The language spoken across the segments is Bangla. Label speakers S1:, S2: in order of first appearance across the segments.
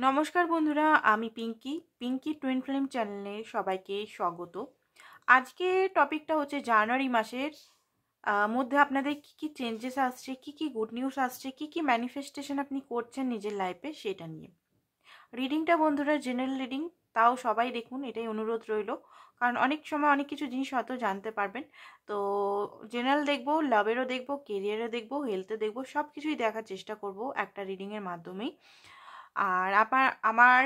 S1: নমস্কার বন্ধুরা, আমি পিঙ্কি টুইন ফ্লেম চ্যানেলে সবাইকে স্বাগত। আজকে টপিকটা হচ্ছে জানুয়ারি মাসের মধ্যে আপনাদের কি কি চেঞ্জেস আসছে, কি কি গুড নিউজ আসছে, কি কি ম্যানিফেস্টেশন আপনি করছেন নিজের লাইফে সেটা নিয়ে। রিডিংটা বন্ধুরা জেনারেল রিডিং, তাও সবাই দেখুন, এটাই অনুরোধ রইল। কারণ অনেক সময় অনেক কিছু জিনিস হয়তো জানতে পারবেন। তো জেনারেল দেখবো, লাভেরও দেখবো, কেরিয়ারও দেখবো, হেলথে দেখবো, সব কিছুই দেখার চেষ্টা করব একটা রিডিংয়ের মাধ্যমেই। আর আমার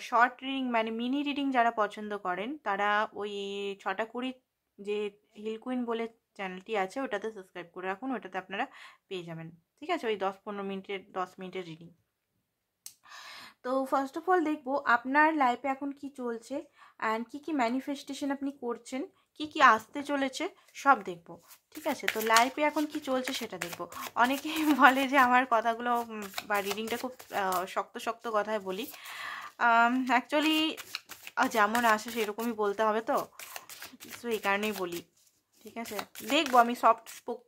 S1: শর্ট রিডিং মানে মিনি রিডিং যারা পছন্দ করেন তারা ওই 6টা 20 যে হিল কুইন বলে চ্যানেলটি আছে ওটাতে সাবস্ক্রাইব করে রাখুন, ওটাতে আপনারা পেয়ে যাবেন। ঠিক আছে, ওই 10-15 মিনিটের 10 মিনিটের রিডিং। তো ফার্স্ট অফ অল দেখবো আপনার লাইফে এখন কি চলছে অ্যান্ড কি কি ম্যানিফেস্টেশন আপনি করছেন, কি কি আসতে চলেছে সব দেখবো। ঠিক আছে, তো লাইফে এখন কি চলছে সেটা দেখবো। অনেকেই বলে যে আমার কথাগুলো বা রিডিংটা খুব শক্ত শক্ত কথায় বলি। অ্যাকচুয়ালি যেমন আসে সেরকমই বলতে হবে, তো সো এই কারণেই বলি। ঠিক আছে, দেখবো আমি সফট স্পোক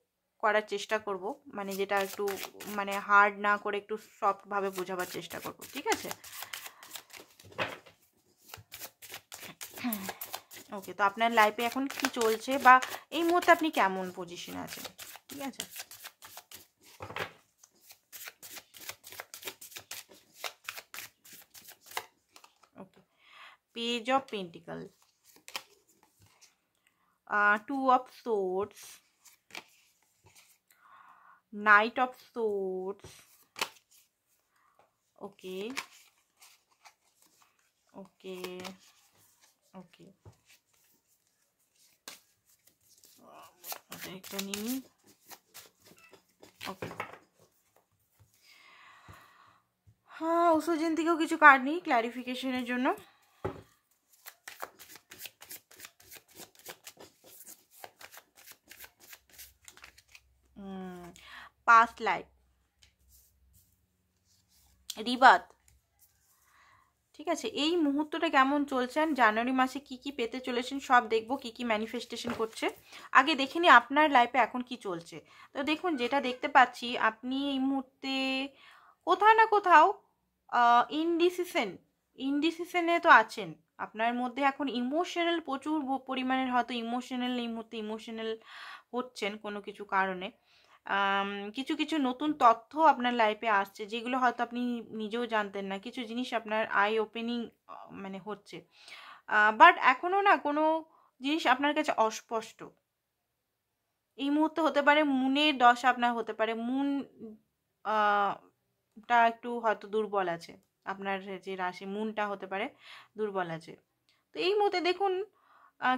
S1: করার চেষ্টা করব, মানে যেটা একটু মানে হার্ড না করে একটু সফটভাবে বোঝাবার চেষ্টা করব। ঠিক আছে, ওকে। তো আপনার লাইফে এখন কি চলছে বা এই মুহূর্তে আপনি কেমন পজিশনে আছেন। ঠিক আছে, okay. Page of pentacle, 2 of Swords, Knight of Swords, okay okay okay, একটা নিই। ওকে, হ্যাঁ ওসোজেন থেকেও কিছু কার্ড নিই ক্ল্যারিফিকেশনের জন্য। Past life, rebirth. ঠিক আছে, এই মুহূর্তটা কেমন চলছেন, জানুয়ারি মাসে কি কি পেতে চলেছেন সব দেখবো, কি কি ম্যানিফেস্টেশন করছে। আগে দেখে নি আপনার লাইফে এখন কি চলছে। তো দেখুন, যেটা দেখতে পাচ্ছি আপনি এই মুহূর্তে কোথাও না কোথাও ইনডিসিশনে তো আছেন। আপনার মধ্যে এখন ইমোশনাল প্রচুর পরিমাণের হয়তো ইমোশনাল, এই মুহূর্তে ইমোশনাল হচ্ছেন কোনো কিছু কারণে। কিছু কিছু নতুন তথ্য আপনার লাইফে আসছে যেগুলো হয়তো আপনি নিজেও জানতেন না। কিছু জিনিস আপনার আই ওপেনিং মানে হচ্ছে, বাট এখনও না কোনো জিনিস আপনার কাছে অস্পষ্ট। এই মুহূর্তে হতে পারে মুনের দশা আপনার হতে পারে, মুন টা একটু হয়তো দুর্বল আছে। আপনার যে রাশি মুনটা হতে পারে দুর্বল আছে। তো এই মুহূর্তে দেখুন,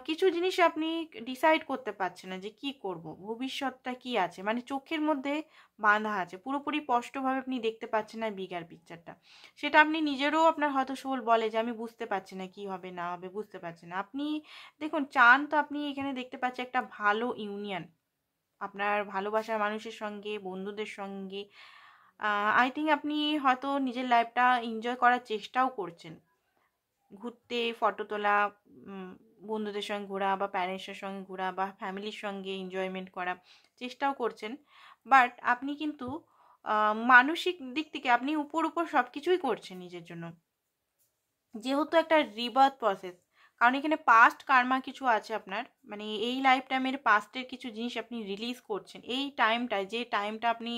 S1: কিছু জিনিস আপনি ডিসাইড করতে পারছেন না যে কি করব, ভবিষ্যৎটা কি আছে, মানে চোখের মধ্যে বাঁধা আছে, পুরোপুরি স্পষ্টভাবে আপনি দেখতে পাচ্ছেন না বিগার পিকচারটা। সেটা আপনি নিজেরও, আপনার হয়তো সোল বলে যে আমি বুঝতে পারছি না কি হবে না হবে, বুঝতে পারছি না। আপনি দেখুন চান তো, আপনি এখানে দেখতে পাচ্ছেন একটা ভালো ইউনিয়ন আপনার ভালোবাসার মানুষের সঙ্গে, বন্ধুদের সঙ্গে। আই থিঙ্ক আপনি হয়তো নিজের লাইফটা এনজয় করার চেষ্টাও করছেন, ঘুরতে, ফটো তোলা, বন্ধুদের সঙ্গে ঘোরা বা প্যারেন্টসের সঙ্গে ঘোরা বা ফ্যামিলির সঙ্গে এনজয়মেন্ট করা চেষ্টাও করছেন। বাট আপনি কিন্তু মানসিক দিক থেকে আপনি উপর উপর সব কিছুই করছেন নিজের জন্য, যেহেতু একটা রিবার্থ প্রসেস। কারণ এখানে পাস্ট কার্মা কিছু আছে আপনার, মানে এই লাইফ টাইমের পাস্টের কিছু জিনিস আপনি রিলিজ করছেন এই টাইমটায়, যে টাইমটা আপনি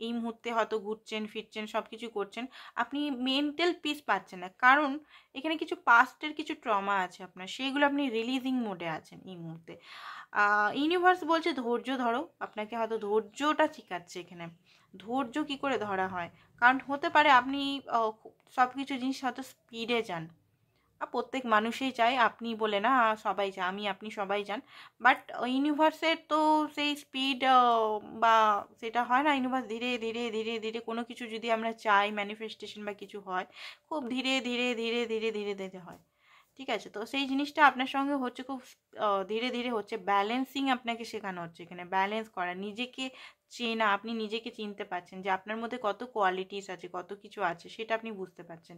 S1: এই মুহূর্তে হয়তো ঘুরছেন ফিরছেন সব কিছু করছেন, আপনি মেন্টাল পিস পাচ্ছেন না। কারণ এখানে কিছু পাস্টের কিছু ট্রমা আছে আপনার, সেইগুলো আপনি রিলিজিং মোডে আছেন এই মুহূর্তে। ইউনিভার্স বলছে ধৈর্য ধরো, আপনাকে হয়তো ধৈর্যটা শিখাচ্ছে এখানে। ধৈর্য কি করে ধরা হয়, কারণ হতে পারে আপনি সব কিছু জিনিস হয়তো স্পিডে যান। প্রত্যেক মানুষই চায়, আপনি বলে না, সবাই চায়, আমি আপনি সবাই চান। বাট ইউনিভার্সের তো সেই স্পিড বা সেটা হয় না। ইউনিভার্স ধীরে ধীরে ধীরে ধীরে কোনো কিছু যদি আমরা চাই ম্যানিফেস্টেশন বা কিছু হয়, খুব ধীরে ধীরে ধীরে ধীরে ধীরে ধীরে হয়। ঠিক আছে, তো সেই জিনিসটা আপনার সঙ্গে হচ্ছে খুব ধীরে ধীরে হচ্ছে। ব্যালেন্সিং আপনাকে শেখানো হচ্ছে এখানে, ব্যালেন্স করা, নিজেকে চেনা, আপনি নিজেকে চিনতে পারছেন যে আপনার মধ্যে কত কোয়ালিটিস আছে, কত কিছু আছে, সেটা আপনি বুঝতে পারছেন।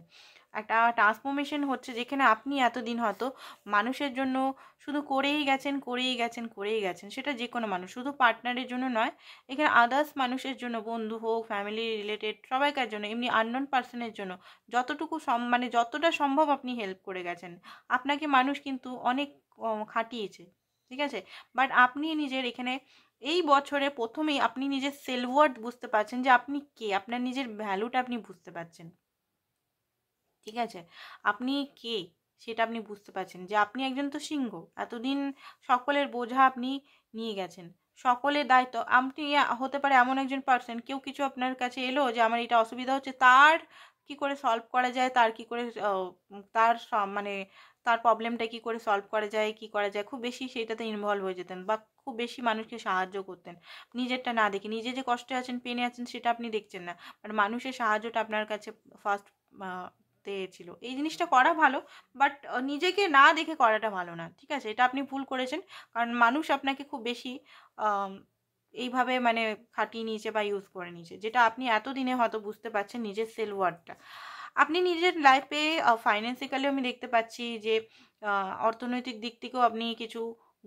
S1: একটা ট্রান্সফরমেশন হচ্ছে, যেখানে আপনি এতদিন হয়তো মানুষের জন্য শুধু করেই গেছেন, করেই গেছেন, করেই গেছেন, সেটা যে কোনো মানুষ, শুধু পার্টনারের জন্য নয়, এখানে আদার্স মানুষের জন্য, বন্ধু হোক, ফ্যামিলি রিলেটেড, সবাইকার জন্য, এমনি আননোন পার্সনের জন্য যতটুকু মানে যতটা সম্ভব আপনি হেল্প করে গেছেন। আপনাকে মানুষ কিন্তু অনেক খাটিয়েছে, ঠিক আছে, বাট আপনি নিজের এখানে এই বছরে প্রথমেই আপনি নিজের সেলফ ওয়ার্থ বুঝতে পারছেন, যে আপনি কে, আপনার নিজের ভ্যালুটা আপনি বুঝতে পারছেন, ঠিক আছে, আপনি কে সেটা আপনি বুঝতে পারছেন, যে আপনি একজন তো সিংহ, এতদিন সকলের বোঝা আপনি নিয়ে গেছেন, সকলের দায়িত্ব আপনি, হতে পারে এমন একজন পার্সন, কেউ কিছু আপনার কাছে এলো যে আমার এটা অসুবিধা হচ্ছে, তার কি করে সলভ করা যায়, তার কি করে তার মানে তার প্রবলেমটা কি করে সলভ করা যায়, কি করা যায়, খুব বেশি সেটাতে ইনভলভ হয়ে যেতেন, বা খুব বেশি মানুষকে সাহায্য করতেন, নিজেরটা না দেখে, নিজে যে কষ্টে আছেন, পেনে আছেন, সেটা আপনি দেখছেন না, বাট মানুষের সাহায্যটা আপনার কাছে ফার্স্ট ছিল। এই জিনিসটা করা ভালো, বাট নিজেকে না দেখে করাটা ভালো না, ঠিক আছে, এটা আপনি ভুল করেছেন, কারণ মানুষ আপনাকে খুব বেশি এইভাবে মানে খাটিয়ে নিয়েছে বা ইউজ করে নিয়েছে, যেটা আপনি এতদিনে হয়তো বুঝতে পারছেন নিজের সেলফ ওয়ার্থটা। আপনি নিজের লাইফে ফাইন্যান্সিক্যালিও আমি দেখতে পাচ্ছি যে অর্থনৈতিক দিক থেকেও আপনি কিছু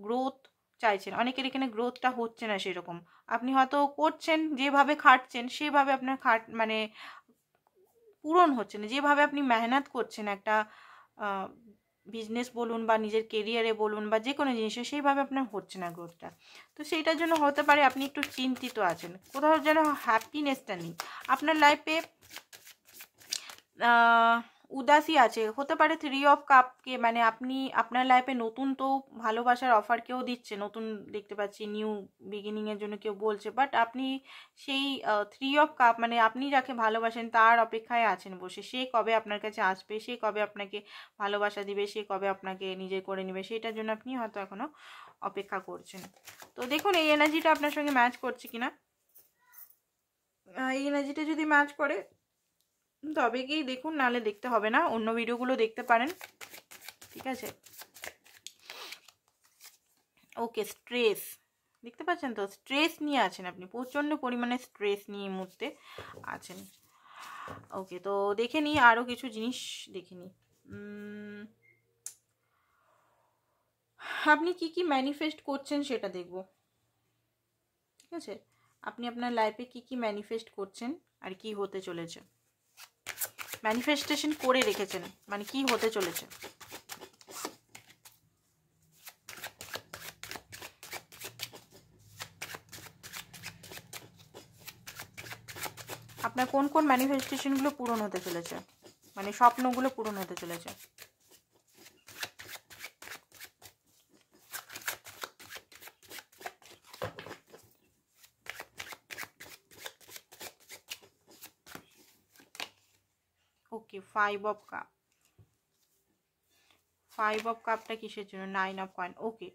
S1: গ্রোথ চাইছেন, অনেকের এখানে গ্রোথটা হচ্ছে না সেরকম, আপনি হয়তো করছেন, যেভাবে খাটছেন সেভাবে আপনার মানে পূরণ হচ্ছে না, যেভাবে আপনি মেহনত করছেন একটা বিজনেস বলুন বা নিজের কেরিয়ারে বলুন বা যে কোনো জিনিসে, সেইভাবে আপনার হচ্ছে না গ্রোথটা। তো সেইটার জন্য হতে পারে আপনি একটু চিন্তিত আছেন, কোথাও যেন হ্যাপিনেসটা নেই আপনার লাইফে, উদাসী আছে, হতে পারে 3 অফ কাপকে, মানে আপনি আপনার লাইফে নতুন তো ভালোবাসার অফার কেউ দিচ্ছে, নতুন দেখতে পাচ্ছি, নিউ বিগিনিংয়ের জন্য কেউ বলছে, বাট আপনি সেই 3 অফ কাপ, মানে আপনি যাকে ভালোবাসেন তার অপেক্ষায় আছেন বসে, সে কবে আপনার কাছে আসবে, সে কবে আপনাকে ভালোবাসা দিবে, সে কবে আপনাকে নিজে করে নেবে, সেটার জন্য আপনি হয়তো এখনও অপেক্ষা করছেন। তো দেখুন এই এনার্জিটা আপনার সঙ্গে ম্যাচ করছে কিনা, এই এনার্জিটা যদি ম্যাচ করে তবে কি দেখুন, নাহলে দেখতে হবে না, অন্য ভিডিওগুলো দেখতে পারেন, ঠিক আছে। ওকে, স্ট্রেস দেখতে পাচ্ছেন তো, স্ট্রেস নিয়ে আছেন আপনি, প্রচণ্ড পরিমাণে স্ট্রেস নিয়ে এই মুহূর্তে আছেন। ওকে, তো দেখে নিই আরও কিছু জিনিস, দেখে নিই আপনি কি কি ম্যানিফেস্ট করছেন সেটা দেখব, ঠিক আছে, আপনি আপনার লাইফে কি কি ম্যানিফেস্ট করছেন আর কি হতে চলেছে, ম্যানিফেস্টেশন করে রেখেছেন, মানে কি হতে চলেছে। আপনার কোন কোন ম্যানিফেস্টেশনগুলো পূরণ হতে চলেছে, মানে স্বপ্নগুলো পূরণ হতে চলেছে। ওকে, 5 অফ কাপ, 5 অফ কাপটা কিসের জন্য, 9 অফ কয়েন। ওকে,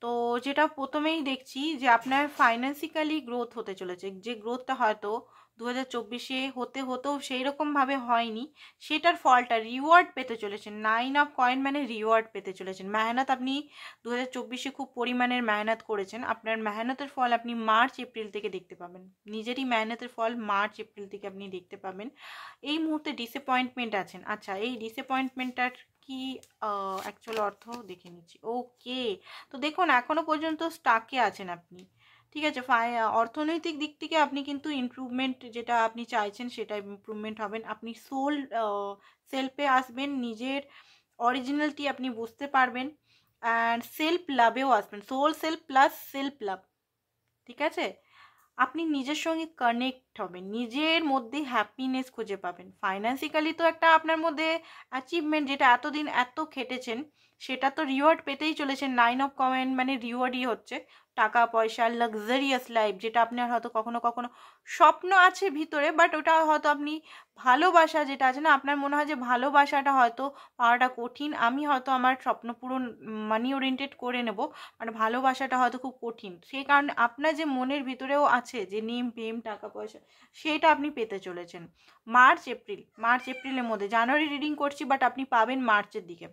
S1: তো যেটা প্রথমেই দেখছি যে আপনার ফাইন্যান্সিক্যালি গ্রোথ হতে চলেছে, যে গ্রোথটা হয়তো 2024-এ হতেও সেই রকমভাবে হয়নি, সেটার ফলটা রিওয়ার্ড পেতে চলেছেন। 9 অফ কয়েন মানে রিওয়ার্ড পেতে চলেছেন। মেহনত আপনি 2024-এ খুব পরিমাণের মেহনত করেছেন, আপনার মেহনতের ফল আপনি মার্চ এপ্রিল থেকে দেখতে পাবেন, নিজেরই মেহনতের ফল মার্চ এপ্রিল থেকে আপনি দেখতে পাবেন। এই মুহূর্তে ডিসঅ্যাপয়েন্টমেন্ট আছেন, আচ্ছা এই ডিসঅ্যাপয়েন্টমেন্টটার কি অ্যাকচুয়াল অর্থ দেখে নিচ্ছি। ওকে, তো দেখুন এখনো পর্যন্ত স্টাকে আছেন আপনি, ঠিক আছে, অর্থনৈতিক দিক থেকে আপনি কিন্তু ইমপ্রুভমেন্ট যেটা আপনি চাইছেন সেটা ইমপ্রুভমেন্ট হবেন, আপনি সেলফে আসবেন, নিজের অরিজিনালিটি আপনি বুঝতে পারবেন, অ্যান্ড সেলফ লাভেও আসবেন, soul self plus self love, ঠিক আছে, আপনি নিজের সঙ্গে কানেক্ট হবেন, নিজের মধ্যে হ্যাপিনেস খুঁজে পাবেন। ফাইন্যান্সিক্যালি তো একটা আপনার মধ্যে অ্যাচিভমেন্ট, যেটা এতদিন এত খেটেছেন সেটা তো রিওয়ার্ড পেতেই চলেছেন। 9 অফ কয়েন মানে রিওয়ার্ডই হচ্ছে, টাকা পয়সা, লাক্সারিয়াস লাইফ, যেটা আপনার হয়তো কখনো কখনো স্বপ্ন আছে ভিতরে, বাট ওটা হয়তো আপনি ভালোবাসা যেটা আছে না, আপনার মনে হয় যে ভালোবাসাটা হয়তো পাওয়াটা কঠিন, আমি হয়তো আমার স্বপ্ন পূরণ মানি ওরিয়েন্টেড করে নেব, মানে ভালোবাসাটা হয়তো খুব কঠিন, সেই কারণে আপনার যে মনের ভিতরেও আছে যে নেম ফেম টাকা পয়সা, সেটা আপনি পেতে চলেছেন মার্চ এপ্রিলের মধ্যে। জানুয়ারি রিডিং করছি, বাট আপনি পাবেন মার্চের দিকে।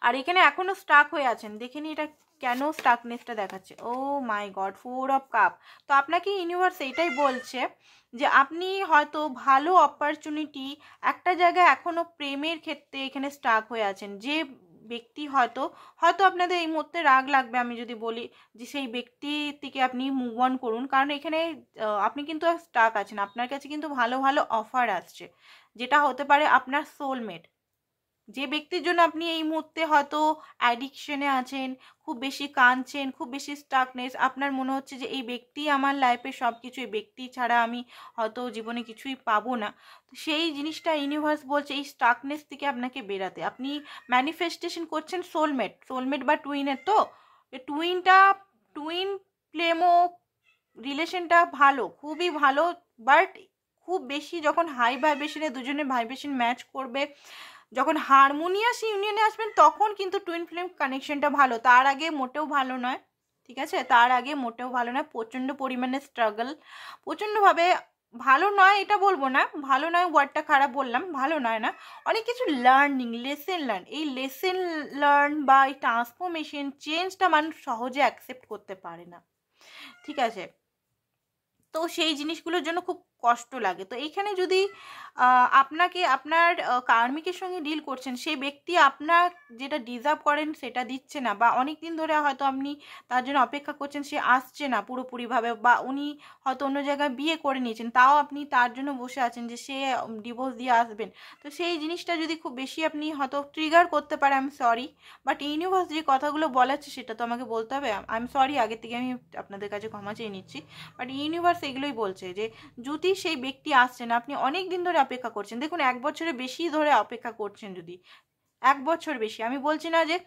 S1: আর এখানে এখনো স্টাক হয়ে আছেন, দেখে নি এটা কেন স্টাকনেসটা দেখাচ্ছে? ও মাই গড, 4 অফ কাপ। তো আপনাকে ইউনিভার্স এইটাই বলছে যে আপনি হয়তো ভালো অপরচুনিটি একটা জায়গায় এখনও প্রেমের ক্ষেত্রে এখানে স্টাক হয়ে আছেন। যে ব্যক্তি হয়তো হয়তো আপনাদের এই মুহূর্তে রাগ লাগবে আমি যদি বলি যে সেই ব্যক্তি থেকে আপনি মুভ অন করুন, কারণ এখানে আপনি কিন্তু স্টাক আছেন, আপনার কাছে কিন্তু ভালো ভালো অফার আসছে, যেটা হতে পারে আপনার সোলমেট। যে ব্যক্তির জন্য আপনি এই মুহূর্তে হয়তো অ্যাডিকশনে আছেন, খুব বেশি কাঁদছেন, খুব বেশি স্টাকনেস, আপনার মনে হচ্ছে যে এই ব্যক্তি আমার লাইফে সব কিছু, এই ব্যক্তি ছাড়া আমি হয়তো জীবনে কিছুই পাবো না। তো সেই জিনিসটা ইউনিভার্স বলছে এই স্টাকনেস থেকে আপনাকে বেরাতে। আপনি ম্যানিফেস্টেশন করছেন সোলমেট বা টুইনের। তো টুইন ফ্লেমও রিলেশনটা ভালো, খুবই ভালো, বাট খুব বেশি যখন হাই ভাইব্রেশনে দুজনের ভাইব্রেশন ম্যাচ করবে, যখন হারমোনিয়াস ইউনিয়নে আসবেন তখন কিন্তু টুইন ফ্লেম কানেকশনটা ভালো, তার আগে মোটেও ভালো নয়। ঠিক আছে, তার আগে মোটেও ভালো নয়, প্রচণ্ড পরিমাণে স্ট্রাগল, প্রচণ্ডভাবে ভালো নয় এটা বলবো না, ভালো নয় ওয়ার্ডটা খারাপ বললাম, ভালো নয় না, অনেক কিছু লেসেন লার্ন, এই লেসেন লার্ন বা এই ট্রান্সফরমেশন চেঞ্জটা মানুষ সহজে অ্যাকসেপ্ট করতে পারে না। ঠিক আছে, তো সেই জিনিসগুলোর জন্য খুব কষ্ট লাগে। তো এইখানে যদি আপনাকে আপনার কার্মিকের সঙ্গে ডিল করছেন, সেই ব্যক্তি আপনার যেটা ডিজার্ভ করেন সেটা দিচ্ছে না, বা অনেক দিন ধরে হয়তো আপনি তার জন্য অপেক্ষা করছেন, সে আসছে না পুরোপুরিভাবে, বা উনি হয়তো অন্য জায়গায় বিয়ে করে নিয়েছেন, তাও আপনি তার জন্য বসে আছেন যে সে ডিভোর্স দিয়ে আসবেন। তো সেই জিনিসটা যদি খুব বেশি আপনি হয়তো ট্রিগার করতে পারে, I am sorry, but universe যে কথাগুলো বলাচ্ছে সেটা তো আমাকে বলতে হবে। আই এম সরি, আগে থেকে আমি আপনাদের কাছে ক্ষমা চেয়ে নিচ্ছি, বাট ইউনিভার্স এগুলোই বলছে যে যদি সেই ব্যক্তি আসছেন, আপনি অনেক দিন ধরে অপেক্ষা করছেন, দেখুন 1 বছরের বেশি ধরে অপেক্ষা করছেন, যদি 1 বছর বেশি, আমি বলছি না যে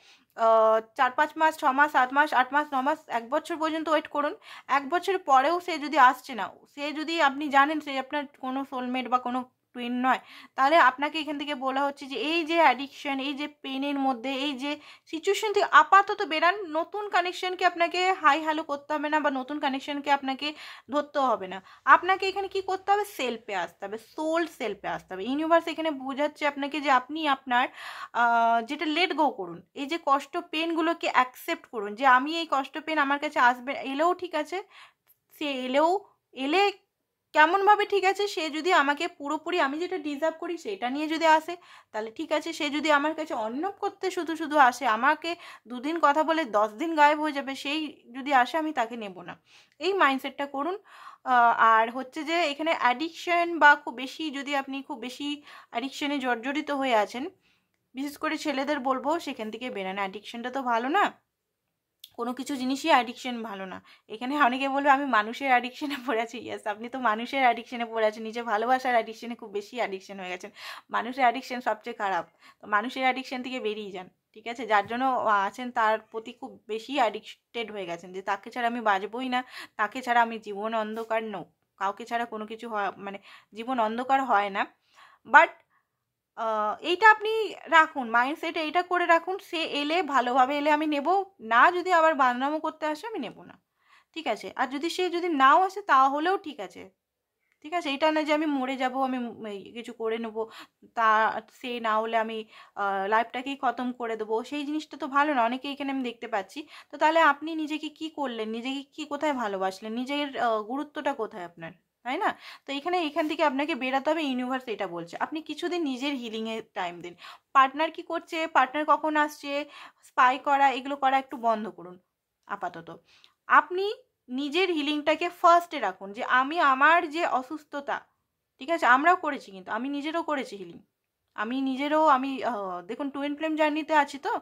S1: 4-5 মাস, 6 মাস, 7 মাস, 8 মাস, 9 মাস, 1 বছর পর্যন্ত ওয়েট করুন। 1 বছর পরেও সে যদি আসছে না, সে যদি আপনি জানেন সে আপনার কোনো সোলমেট বা কোনো টুইন নয়, তাহলে আপনাকে এখান থেকে বলা হচ্ছে যে এই যে অ্যাডিকশন, এই যে পেনের মধ্যে, এই যে সিচুয়েশন থেকে আপাতত বেরান। নতুন কানেকশনকে আপনাকে হাই হ্যালো করতে হবে না, বা নতুন কানেকশনকে আপনাকে ধরতেও হবে না। আপনাকে এখানে কি করতে হবে? সেলফে আসতে হবে, সোল সেলফে আসতে হবে। ইউনিভার্স এখানে বোঝাচ্ছে আপনাকে যে আপনি আপনার যেটা লেট গো করুন, এই যে কষ্ট পেনগুলোকে অ্যাকসেপ্ট করুন, যে আমি এই কষ্ট পেন আমার কাছে আসবে, এলেও ঠিক আছে, সে এলে কেমনভাবে ঠিক আছে, সে যদি আমাকে পুরোপুরি আমি যেটা ডিজার্ভ করি সেটা নিয়ে যদি আসে তাহলে ঠিক আছে, সে যদি আমার কাছে অন্যায় করতে শুধু শুধু আসে, আমাকে 2 দিন কথা বলে 10 দিন গায়েব হয়ে যাবে, সেই যদি আসে আমি তাকে নেব না, এই মাইন্ডসেটটা করুন। আর হচ্ছে যে এখানে অ্যাডিকশন বা খুব বেশি, যদি আপনি খুব বেশি অ্যাডিকশনে জর্জরিত হয়ে আছেন, বিশেষ করে ছেলেদের বলবো সেখান থেকে বেরান। অ্যাডিকশনটা তো ভালো না, কোনো কিছু জিনিসই অ্যাডিকশন ভালো না। এখানে অনেকে বলবে আমি মানুষের অ্যাডিকশনে পড়ে আছি, ইয়েস, আপনি তো মানুষের অ্যাডিকশনে পড়ে আছেন, নিজে ভালোবাসার অ্যাডিকশনে খুব বেশি অ্যাডিকশন হয়ে গেছেন। মানুষের অ্যাডিকশন সবচেয়ে খারাপ, তো মানুষের অ্যাডিকশন থেকে বেরিয়ে যান। ঠিক আছে, যার জন্য আছেন তার প্রতি খুব বেশি অ্যাডিক্টেড হয়ে গেছেন, যে তাকে ছাড়া আমি বাঁচবই না, তাকে ছাড়া আমি জীবন অন্ধকার, নো, কাউকে ছাড়া কোনো কিছু হয় মানে জীবন অন্ধকার হয় না। বাট এইটা আপনি রাখুন, মাইন্ডসেটে এইটা করে রাখুন, সে এলে ভালোভাবে এলে আমি নেব, না যদি আবার বাদনামও করতে আসে আমি নেব না। ঠিক আছে, আর যদি নাও আসে তাহলেও ঠিক আছে। ঠিক আছে, এটা না যে আমি মরে যাব, আমি কিছু করে নেব, তা সে না হলে আমি লাইফটাকেই খতম করে দেবো, সেই জিনিসটা তো ভালো না, অনেকে এখানে আমি দেখতে পাচ্ছি। তো তাহলে আপনি নিজেকে কি করলেন, নিজেকে কি কোথায় ভালোবাসলেন, নিজের গুরুত্বটা কোথায় আপনার, তাই না? তো এখান থেকে আপনাকে বেরাতে হবে, ইউনিভার্স এটা বলছে। আপনি কিছুদিন নিজের হিলিংয়ে টাইম দিন। পার্টনার কি করছে, পার্টনার কখন আসছে, স্পাই করা এগুলো করা একটু বন্ধ করুন আপাতত। আপনি নিজের হিলিংটাকে ফার্স্টে রাখুন, যে আমি আমার যে অসুস্থতা, ঠিক আছে, আমরাও করেছি, কিন্তু আমি নিজেরও করেছি হিলিং, আমি নিজেরও আমি দেখুন টুইন ফ্লেম জার্নিতে আছি, তো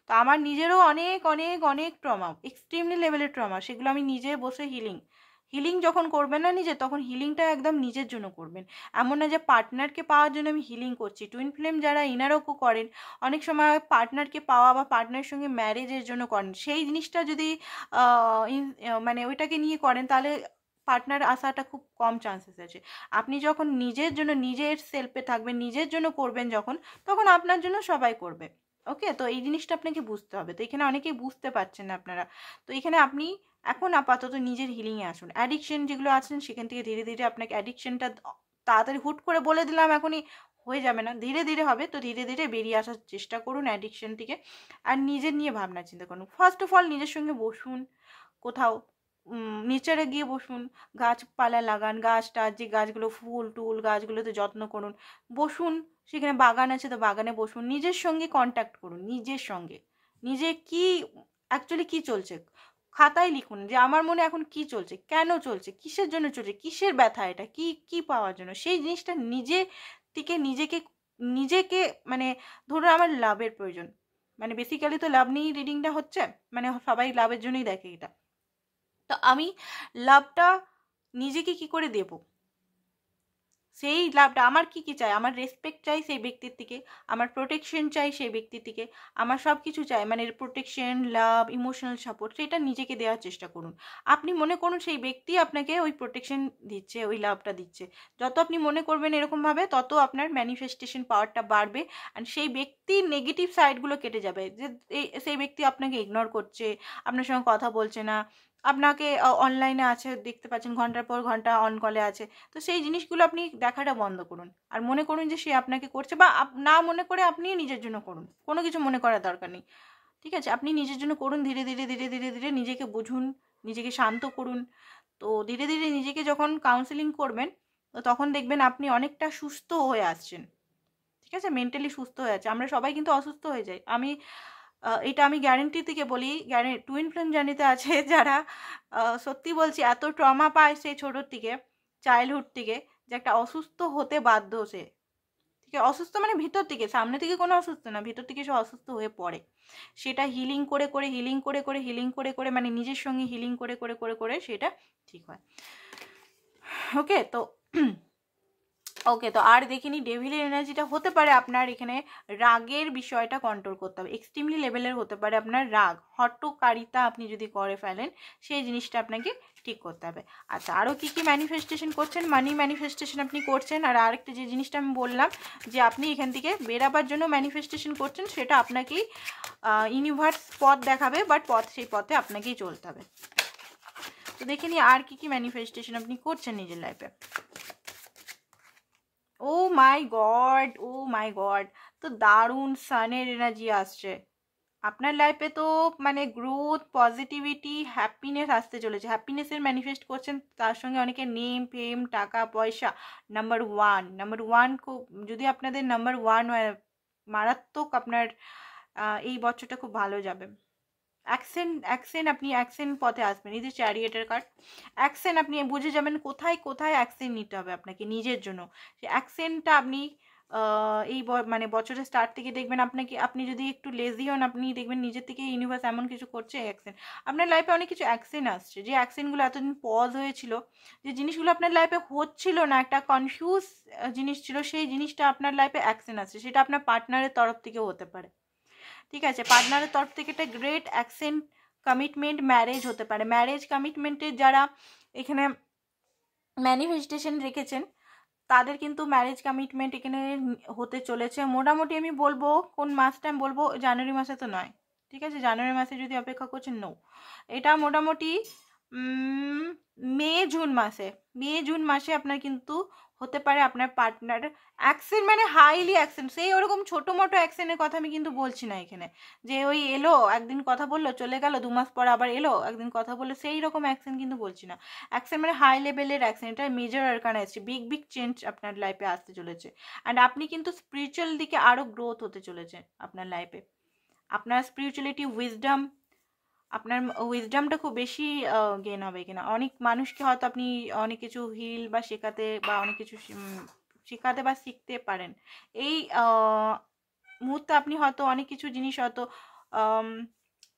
S1: তো আমার নিজেরও অনেক অনেক অনেক ট্রমা, এক্সট্রিমলি লেভেলের ট্রমা, সেগুলো আমি নিজে বসে হিলিং যখন করবেন না নিজে, তখন হিলিংটা একদম নিজের জন্য করবেন। এমন না যে পার্টনারকে পাওয়ার জন্য আমি হিলিং করছি। টুইন ফ্লেম যারা ইনারও করেন, অনেক সময় পার্টনারকে পাওয়া বা পার্টনারের সঙ্গে ম্যারেজের জন্য করেন, সেই জিনিসটা যদি মানে ওইটাকে নিয়ে করেন তাহলে পার্টনার আসাটা খুব কম চান্সেস আছে। আপনি যখন নিজের জন্য নিজের সেলফে থাকবেন, নিজের জন্য করবেন যখন, তখন আপনার জন্য সবাই করবে। ওকে, তো এই জিনিসটা আপনাকে বুঝতে হবে। তো এখানে অনেকেই বুঝতে পারছেন না আপনারা। তো এখানে আপনি এখন আপাতত নিজের হিলিংয়ে আসুন। অ্যাডিকশন যেগুলো আছেন সেখান থেকে ধীরে ধীরে আপনাকে অ্যাডিকশনটা তাড়াতাড়ি হুট করে বলে দিলাম এখনই হয়ে যাবে না, ধীরে ধীরে হবে। তো ধীরে ধীরে বেরিয়ে আসার চেষ্টা করুন অ্যাডিকশন থেকে। আর নিজের নিয়ে ভাবনা চিন্তা করুন। ফার্স্ট অফ অল নিজের সঙ্গে বসুন, কোথাও নেচারে গিয়ে বসুন, গাছপালা লাগান, যে গাছগুলো ফুল টুল গাছগুলোতে যত্ন করুন, বসুন। সেখানে বাগান আছে তো বাগানে বসুন, নিজের সঙ্গে কন্ট্যাক্ট করুন, নিজের সঙ্গে। নিজে কি অ্যাকচুয়ালি কি চলছে খাতায় লিখুন, যে আমার মনে এখন কি চলছে, কেন চলছে, কিসের জন্য চলছে, কিসের ব্যথা, এটা কি কি পাওয়ার জন্য, সেই জিনিসটা নিজে থেকে নিজেকে নিজেকে মানে ধরুন আমার লাভের প্রয়োজন, মানে বেসিক্যালি তো লাভ নিয়েই রিডিংটা হচ্ছে, মানে সবাই লাভের জন্যই দেখে এটা। তো আমি লাভটা নিজেকে কি করে দেব, সেই লাভটা আমার কি কি চাই, আমার রেসপেক্ট চাই সেই ব্যক্তির থেকে, আমার প্রোটেকশন চাই সেই ব্যক্তির থেকে, আমার সব কিছু চাই, মানে প্রোটেকশন, লাভ, ইমোশনাল সাপোর্ট, সেটা নিজেকে দেওয়ার চেষ্টা করুন। আপনি মনে করুন সেই ব্যক্তি আপনাকে ওই প্রোটেকশন দিচ্ছে, ওই লাভটা দিচ্ছে। যত আপনি মনে করবেন এরকমভাবে, তত আপনার ম্যানিফেস্টেশন পাওয়ারটা বাড়বে। অ্যান্ড সেই ব্যক্তির নেগেটিভ সাইডগুলো কেটে যাবে, যে সেই ব্যক্তি আপনাকে ইগনোর করছে, আপনার সঙ্গে কথা বলছে না, আপনাকে অনলাইনে আছে দেখতে পাচ্ছেন ঘন্টার পর ঘন্টা অন কলে আছে, তো সেই জিনিসগুলো আপনি দেখাটা বন্ধ করুন। আর মনে করুন যে সে আপনাকে করছে, বা না মনে করে আপনি নিজের জন্য করুন, কোনো কিছু মনে করার দরকার নেই, ঠিক আছে? আপনি নিজের জন্য করুন, ধীরে ধীরে ধীরে ধীরে ধীরে নিজেকে বুঝুন, নিজেকে শান্ত করুন। তো ধীরে ধীরে নিজেকে যখন কাউন্সেলিং করবেন, তো তখন দেখবেন আপনি অনেকটা সুস্থ হয়ে আসছেন, ঠিক আছে? মেন্টালি সুস্থ হয়ে আছে। আমরা সবাই কিন্তু অসুস্থ হয়ে যাই। এটা আমি গ্যারেন্টি থেকে বলি, টুইন ফ্লেম জার্নিতে আছে যারা সত্যি বলছি এত ট্রমা পায় সে ছোটোর থেকে, চাইল্ডহুড থেকে, যে একটা অসুস্থ হতে বাধ্য সে, ঠিক আছে? অসুস্থ মানে ভিতর থেকে, সামনে থেকে কোনো অসুস্থ না, ভিতর থেকে সে অসুস্থ হয়ে পড়ে। সেটা হিলিং করে করে হিলিং করে করে হিলিং করে করে, মানে নিজের সঙ্গে হিলিং করে করে করে করে সেটা ঠিক হয়। ওকে, তো ওকে, তো আর দেখিনি ডেভিলের এনার্জিটা হতে পারে আপনার এখানে রাগের বিষয়টা কন্ট্রোল করতে হবে, এক্সট্রিমলি লেভেলের হতে পারে আপনার রাগ, হটকারিতা আপনি যদি করে ফেলেন, সেই জিনিসটা আপনাকে ঠিক করতে হবে। আচ্ছা, আরও কী কী ম্যানিফেস্টেশন করছেন? মানি ম্যানিফেস্টেশন আপনি করছেন। আর আরেকটা যে জিনিসটা আমি বললাম যে আপনি এখান থেকে বেরাবার জন্য ম্যানিফেস্টেশন করছেন, সেটা আপনাকেই ইউনিভার্স পথ দেখাবে, বাট সেই পথে আপনাকেই চলতে হবে। তো দেখে নিই আর কী কী ম্যানিফেস্টেশন আপনি করছেন নিজের লাইফে। ও my god, O my god, তো দারুণ সানের এনার্জি আসছে আপনার লাইফে। তো মানে গ্রোথ, পজিটিভিটি, হ্যাপিনেস আসতে চলেছে। হ্যাপিনেসের ম্যানিফেস্ট করছেন, তার সঙ্গে অনেকে নেম ফেম টাকা পয়সা। নাম্বার ওয়ান খুব, যদি আপনাদের নাম্বার ওয়ান হয়, মারাত্মক আপনার এই বছরটা খুব ভালো যাবে। আপনি অ্যাকশন পথে আসবেন। এই যে চ্যারিয়েটের কার্ড, অ্যাকশন আপনি বুঝে যাবেন কোথায় কোথায় অ্যাকশন নিতে হবে আপনাকে নিজের জন্য। সেই অ্যাকশনটা আপনি এই মানে বছরের স্টার্ট থেকে দেখবেন, আপনি যদি একটু লেজি হন, আপনি দেখবেন নিজের থেকে ইউনিভার্স এমন কিছু করছে অ্যাকশন। আপনার লাইফে অনেক কিছু অ্যাকশন আসছে, যে অ্যাকশনগুলো এতদিন পজ হয়েছিল, যে জিনিসগুলো আপনার লাইফে হচ্ছিল না, একটা কনফিউজ জিনিস ছিল, সেই জিনিসটা আপনার লাইফে অ্যাকশন আসছে। সেটা আপনার পার্টনারের তরফ থেকেও হতে পারে, ঠিক আছে? পার্টনারের তরফ থেকে একটা গ্রেট অ্যাকশন, কমিটমেন্ট, ম্যারেজ হতে পারে। ম্যারেজ কমিটমেন্টের যারা এখানে ম্যানিফেস্টেশন রেখেছেন, তাদের কিন্তু ম্যারেজ কমিটমেন্ট এখানে হতে চলেছে। মোটামুটি আমি বলবো কোন মাসটা, আমি বলবো জানুয়ারি মাসে তো নয়, ঠিক আছে? জানুয়ারি মাসে যদি অপেক্ষা করছেন, নো, এটা মোটামুটি মে জুন মাসে আপনার কিন্তু হতে পারে আপনার পার্টনার অ্যাকশন, মানে হাইলি অ্যাকশন। সেই ওরকম ছোটো মোটো অ্যাকশনের কথা আমি কিন্তু বলছি না এখানে, যে ওই এলো একদিন কথা বললো চলে গেল, 2 মাস পর আবার এলো একদিন কথা বললো, সেই রকম অ্যাকশন কিন্তু বলছি না। অ্যাকশন মানে হাই লেভেলের অ্যাকশন, এটা মেজর আরকানা আসছে, বিগ বিগ চেঞ্জ আপনার লাইফে আসতে চলেছে। অ্যান্ড আপনি কিন্তু স্পিরিচুয়াল দিকে আরও গ্রোথ হতে চলেছে আপনার লাইফে। আপনার স্পিরিচুয়ালিটি, আপনার উইজডমটা খুব বেশি গেন হবে কিনা। অনেক মানুষকে হয়তো আপনি অনেক কিছু হিল বা শেখাতে, বা অনেক কিছু শেখাতে বা শিখতে পারেন। এই মুহূর্তে আপনি হয়তো অনেক কিছু জিনিস হয়তো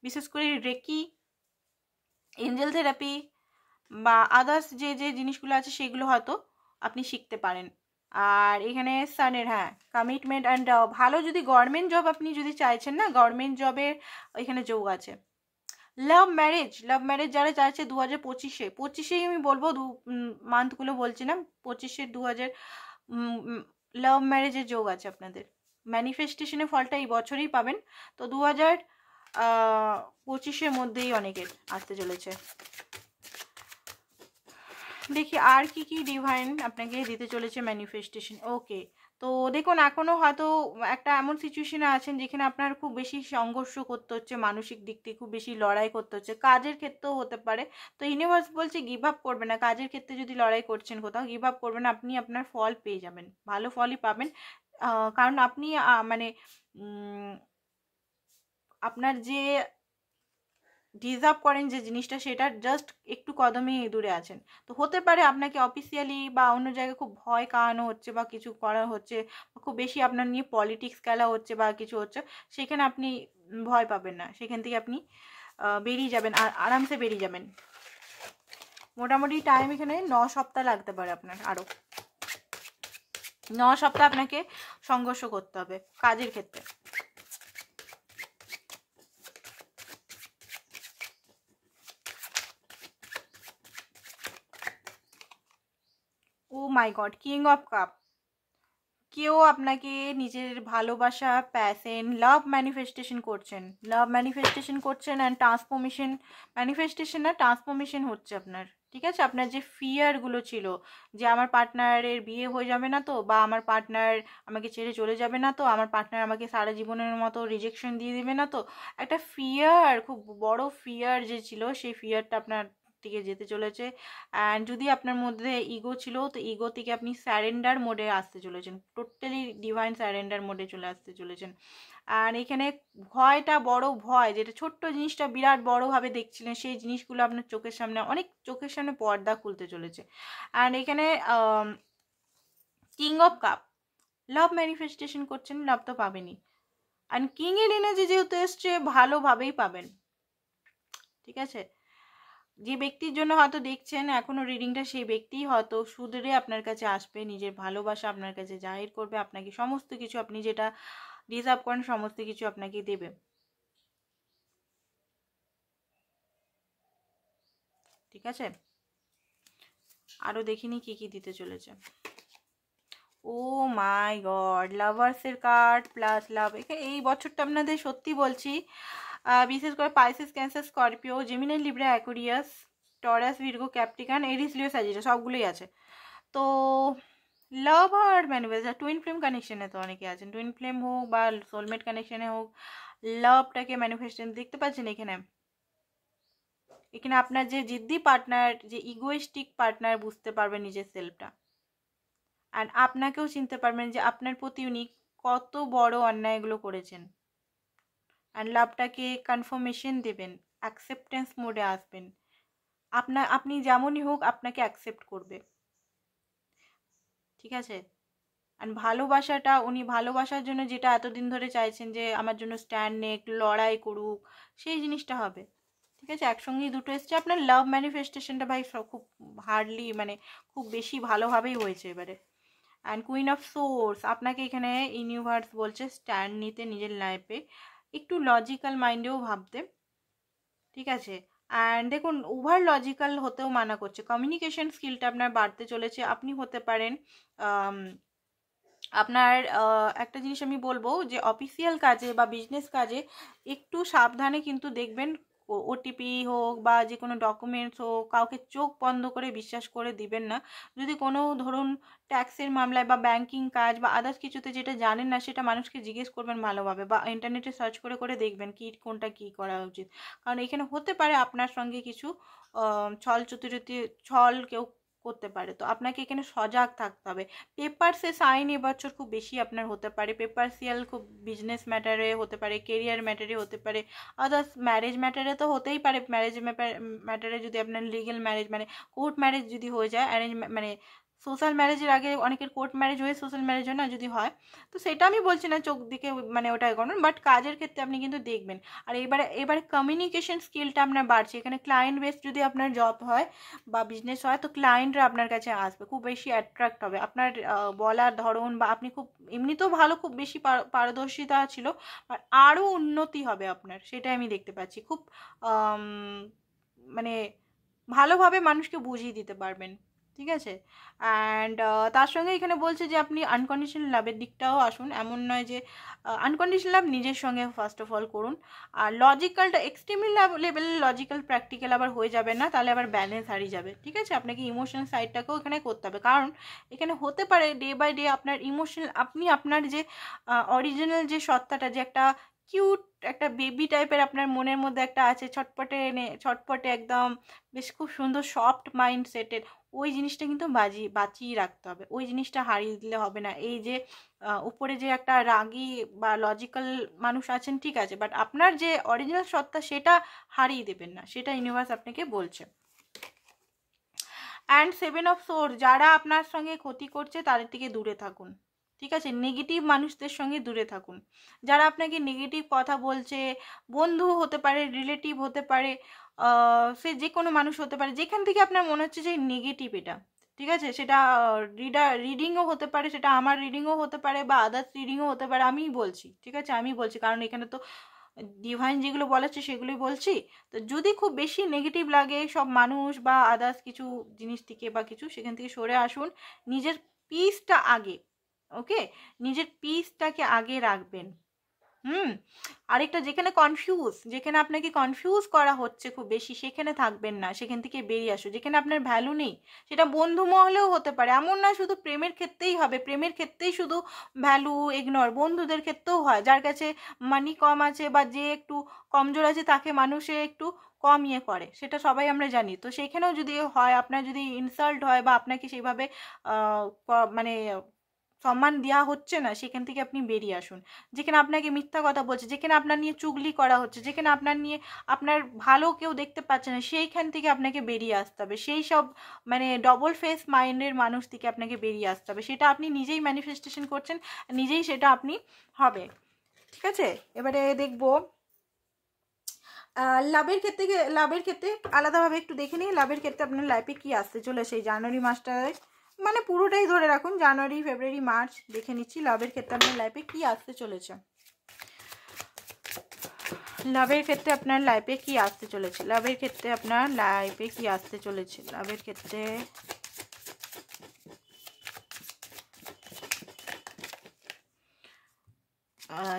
S1: বিশেষ করে রেকি, এঞ্জেল থেরাপি বা আদার্স যে যে জিনিসগুলো আছে, সেগুলো হয়তো আপনি শিখতে পারেন। আর এখানে সানের, হ্যাঁ, কমিটমেন্ট অ্যান্ড ভালো যদি গভর্নমেন্ট জব আপনি যদি চাইছেন না, গভর্নমেন্ট জবের এখানে যোগ আছে। লাভ ম্যারেজ যারা চাইছে 2025-এ আমি বলবো, মান্থগুলো বলছি না, 2025 লাভ ম্যারেজের যোগ আছে আপনাদের। ম্যানিফেস্টেশনের ফলটা এই বছরই পাবেন। তো 2025-এর মধ্যেই অনেকের আসতে চলেছে। দেখি আর কি ডিভাইন আপনাকে দিতে চলেছে ম্যানিফেস্টেশন। ওকে, তো দেখুন এখনও হয়তো একটা এমন সিচুয়েশনে আছেন যেখানে আপনার খুব বেশি সংঘর্ষ করতে হচ্ছে, মানসিক দিক থেকে খুব বেশি লড়াই করতে হচ্ছে, কাজের ক্ষেত্রেও হতে পারে। তো ইউনিভার্স বলছে গিভ আপ করবে না, কাজের ক্ষেত্রে যদি লড়াই করছেন কোথাও গিভ আপ করবেন, আপনি আপনার ফল পেয়ে যাবেন, ভালো ফলই পাবেন। কারণ আপনি মানে আপনার যে ডিজার্ভ করেন যে জিনিসটা, সেটা জাস্ট একটু কদমেই দূরে আছেন। তো হতে পারে আপনাকে অফিসিয়ালি বা অন্য জায়গায় খুব ভয় খাওয়ানো হচ্ছে বা কিছু করা হচ্ছে, খুব বেশি আপনার নিয়ে পলিটিক্স খেলা হচ্ছে বা কিছু হচ্ছে, সেখানে আপনি ভয় পাবেন না, সেখান থেকে আপনি বেরিয়ে যাবেন, আর আরামসে বেরিয়ে যাবেন। মোটামুটি টাইম এখানে 9 সপ্তাহ লাগতে পারে আপনার, আরও 9 সপ্তাহ আপনাকে সংঘর্ষ করতে হবে কাজের ক্ষেত্রে। ও my god, king of cup. কেউ আপনাকে নিজের ভালোবাসা, প্যাশন, লাভ ম্যানিফেস্টেশন করছেন, অ্যান্ড ম্যানিফেস্টেশন না ট্রান্সফরমেশন হচ্ছে আপনার। ঠিক আছে, আপনার যে ফিয়ারগুলো ছিল যে আমার পার্টনারের বিয়ে হয়ে যাবে না তো, বা আমার পার্টনার আমাকে ছেড়ে চলে যাবে না তো, আমার পার্টনার আমাকে সারা জীবনের মতো রিজেকশন দিয়ে দেবে না তো, একটা ফিয়ার, খুব বড় ফিয়ার যে ছিল, সেই ফিয়ারটা আপনার দিকে যেতে চলেছে। অ্যান্ড যদি আপনার মধ্যে ইগো ছিল, তো ইগো থেকে আপনি স্যারেন্ডার মোডে আসতে চলেছেন, টোটালি ডিভাইন স্যারেন্ডার মোডে চলে আসতে চলেছেন। আর এখানে ভয়টা, বড় ভয়, যেটা ছোট্ট জিনিসটা বিরাট বড়ভাবে দেখছিলেন, সেই জিনিসগুলো আপনার চোখের সামনে, অনেক চোখের সামনে পর্দা খুলতে চলেছে। অ্যান্ড এখানে king of cup, love manifestation করছেন, লাভ তো পাবেনই। অ্যান্ড কিং এর এনার্জি যেহেতু এসছে, ভালোভাবেই পাবেন। ঠিক আছে, যে ব্যক্তির জন্য হয়তো দেখছেন এখনো রিডিংটা, সেই ব্যক্তিই হয়তো শুধরে আপনার কাছে আসবে, নিজের ভালোবাসা আপনার কাছে জাহির করবে, আপনাকে সমস্ত কিছু, আপনি যেটা ডিজার্ভ করেন সমস্ত কিছু আপনাকে দেবে। ঠিক আছে, আরো দেখিনি কি দিতে চলেছে। ও মাই গড, লাভার্সের কার্ড প্লাস লাভ। এই বছরটা আপনাদের সত্যি বলছি, বিশেষ করে Pisces, Cancer, Scorpio, Gemini, Libra, Aquarius, Taurus, Virgo, Capricorn, Aries, Leo, Sagittarius সবগুলোই আছে। তো লাভ আর ম্যানিফেস্ট, টুইন ফ্লেম কানেকশনে তো অনেকে আছেন, টুইন ফ্লেম হোক বা সোলমেট কানেকশনে হোক, লাভটাকে ম্যানিফেস্টেশন দেখতে পাচ্ছেন এখানে। এখানে আপনার যে জিদ্দি পার্টনার, যে ইগোইস্টিক পার্টনার বুঝতে পারবেন নিজের সেলফটা, অ্যান্ড আপনাকেও চিনতে পারবেন যে আপনার প্রতি উনি কত বড় অন্যায়গুলো করেছেন। অ্যান্ড লাভটাকে কনফার্মেশন দেবেন, অ্যাকসেপ্টেন্স মোডে আসবেন, আপনি যেমনই হোক আপনাকে অ্যাকসেপ্ট করবে। ঠিক আছে, অ্যান্ড ভালোবাসাটা, উনি ভালোবাসার জন্য যেটা এতদিন ধরে চাইছেন যে আমার জন্য স্ট্যান্ড নেক, লড়াই করুক, সেই জিনিসটা হবে। ঠিক আছে, একসঙ্গেই দুটো এসছে। আপনার লাভ ম্যানিফেস্টেশনটা ভাই খুব হার্ডলি, মানে খুব বেশি ভালোভাবেই হয়েছে এবারে। অ্যান্ড কুইন অফ সোর্স, আপনাকে এখানে ইউনিভার্স বলছে স্ট্যান্ড নিতে নিজের লাইফে, একটু লজিক্যাল মাইন্ডেও ভাবতে। ঠিক আছে, অ্যান্ড দেখুন ওভার লজিক্যাল হতেও মানা করছে, কমিউনিকেশন স্কিলটা আপনার বাড়তে চলেছে। আপনি হতে পারেন আপনার একটা জিনিস আমি বলবো যে অফিসিয়াল কাজে বা বিজনেস কাজে একটু সাবধানে কিন্তু দেখবেন, ওটিপি হোক বা যে কোনো ডকুমেন্টস হোক, কাউকে চোখ বন্ধ করে বিশ্বাস করে দিবেন না। যদি কোনো ধরুন ট্যাক্সের মামলায় বা ব্যাংকিং কাজ বা আদার্স কিছুতে যেটা জানেন না, সেটা মানুষকে জিজ্ঞেস করবেন ভালোভাবে, বা ইন্টারনেটে সার্চ করে দেখবেন কোনটা কী করা উচিত। কারণ এখানে হতে পারে আপনার সঙ্গে কিছু ছল কেউ করতে পারে, তো আপনাকে এখানে সজাগ থাকতে হবে। পেপারসে সাইন এবছর খুব বেশি আপনার হতে পারে, পেপারসিয়াল খুব বিজনেস ম্যাটারে হতে পারে, কেরিয়ার ম্যাটারে হতে পারে, আদার্স ম্যারেজ ম্যাটারে তো হতেই পারে। ম্যারেজ ম্যাটারে যদি আপনার লিগেল ম্যারেজ, মানে কোর্ট ম্যারেজ যদি হয়ে যায়, অ্যারেঞ্জ মানে সোশ্যাল ম্যারেজের আগে অনেকের কোর্ট ম্যারেজ হয়ে সোশ্যাল ম্যারেজ হয় না, যদি হয়, তো সেটা আমি বলছি না চোখ দিকে মানে ওটা করুন, বাট কাজের ক্ষেত্রে আপনি কিন্তু দেখবেন। আর এবারে কমিউনিকেশন স্কিলটা আপনার বাড়ছে, এখানে ক্লায়েন্ট বেস যদি আপনার জব হয় বা বিজনেস হয়, তো ক্লায়েন্টরা আপনার কাছে আসবে, খুব বেশি অ্যাট্রাক্ট হবে আপনার বলার ধরন, বা আপনি খুব এমনিতেও ভালো, খুব বেশি পারদর্শিতা ছিল, আর আরও উন্নতি হবে আপনার, সেটাই আমি দেখতে পাচ্ছি। খুব মানে ভালোভাবে মানুষকে বুঝিয়ে দিতে পারবেন। ঠিক আছে। অ্যান্ড তার সঙ্গে এখানে বলছে যে আপনি আনকন্ডিশনাল লাভের দিকটাও আসুন, এমন নয় যে আনকন্ডিশনাল লাভ নিজের সঙ্গে ফার্স্ট অফ অল করুন। আর লজিক্যালটা এক্সট্রিমলি লেভেলে লজিক্যাল প্র্যাকটিক্যাল আবার হয়ে যাবে না, তাহলে আবার ব্যালেন্স হারিয়ে যাবে। ঠিক আছে, আপনাকে ইমোশনাল সাইডটাকেও এখানে করতে হবে, কারণ এখানে হতে পারে ডে বাই ডে আপনার ইমোশনাল, আপনি আপনার যে অরিজিনাল যে সত্তাটা, যে একটা কিউট একটা বেবি টাইপের আপনার মনের মধ্যে একটা আছে, ছটপটে একদম বেশ খুব সুন্দর সফট মাইন্ড সেটের, ওই জিনিসটা কিন্তু বাঁচিয়ে রাখতে হবে, ওই জিনিসটা হারিয়ে দিলে হবে না। এই যে উপরে যে একটা রাগী বা লজিক্যাল মানুষ আছেন ঠিক আছে, বাট আপনার যে অরিজিনাল সত্তা সেটা হারিয়ে দেবেন না, সেটা ইউনিভার্স আপনাকে বলছে। অ্যান্ড 7 অফ সোর্স, যারা আপনার সঙ্গে ক্ষতি করছে তাদের থেকে দূরে থাকুন। ঠিক আছে, নেগেটিভ মানুষদের সঙ্গে দূরে থাকুন। যারা আপনাকে নেগেটিভ কথা বলছে, বন্ধু হতে পারে, রিলেটিভ হতে পারে, সে যে কোনো মানুষ হতে পারে, যেখান থেকে আপনার মনে হচ্ছে যে নেগেটিভ এটা, ঠিক আছে, সেটা রিডিংও হতে পারে, সেটা আমার রিডিংও হতে পারে বা আদার্স রিডিংও হতে পারে, আমিই বলছি। ঠিক আছে, আমি বলছি, কারণ এখানে তো ডিভাইন যেগুলো বলাচ্ছে সেগুলোই বলছি। তো যদি খুব বেশি নেগেটিভ লাগে সব মানুষ বা আদার্স কিছু জিনিস থেকে বা কিছু, সেখান থেকে সরে আসুন। নিজের পিসটা আগে, ওকে, নিজের পিসটাকে আগে রাখবেন। আরেকটা, যেখানে আপনাকে কনফিউজ করা হচ্ছে খুব বেশি, সেখানে থাকবেন না, সেখান থেকে বেরিয়ে আসুন। যেখানে আপনার ভ্যালু নেই, সেটা বন্ধু মহলেও হতে পারে, এমন না শুধু প্রেমের ক্ষেত্রেই হবে, প্রেমের ক্ষেত্রেই শুধু ভ্যালু ইগনোর, বন্ধুদের ক্ষেত্রেও হয়। যার কাছে মানি কম আছে বা যে একটু কমজোর আছে তাকে মানুষে একটু কম ইয়ে করে, সেটা সবাই আমরা জানি। তো সেখানেও যদি হয়, আপনার যদি ইনসাল্ট হয় বা আপনাকে সেইভাবে মানে সম্মান দেওয়া হচ্ছে না, সেখান থেকে আপনি বেরিয়ে আসুন। যেখানে আপনাকে মিথ্যা কথা বলছে, যেখানে আপনার নিয়ে চুগলি করা হচ্ছে, যেখানে আপনার নিয়ে আপনার ভালো কেউ দেখতে পাচ্ছে না, সেইখান থেকে আপনাকে বেরিয়ে আসতে হবে। সেই সব মানে ডবল ফেস মাইন্ডের মানুষ থেকে আপনাকে বেরিয়ে আসতে হবে। সেটা আপনি নিজেই ম্যানিফেস্টেশন করছেন, নিজেই সেটা আপনি হবে। ঠিক আছে, এবারে দেখবো লাভের ক্ষেত্রে আলাদাভাবে একটু দেখে নিই। লাভের ক্ষেত্রে আপনার লাইফে কি আসতে চলেছে এই জানুয়ারি মাসটায়, মানে পুরোটাই ধরে রাখুন, জানুয়ারি ফেব্রুয়ারি মার্চ দেখে নিচ্ছি লাভের ক্ষেত্রে আপনার লাইফে কি আসতে চলেছে। লাভের ক্ষেত্রে আপনার লাইফে কি আসতে চলেছে, লাভের ক্ষেত্রে আপনার লাইফে কি আসতে চলেছে, লাভের ক্ষেত্রে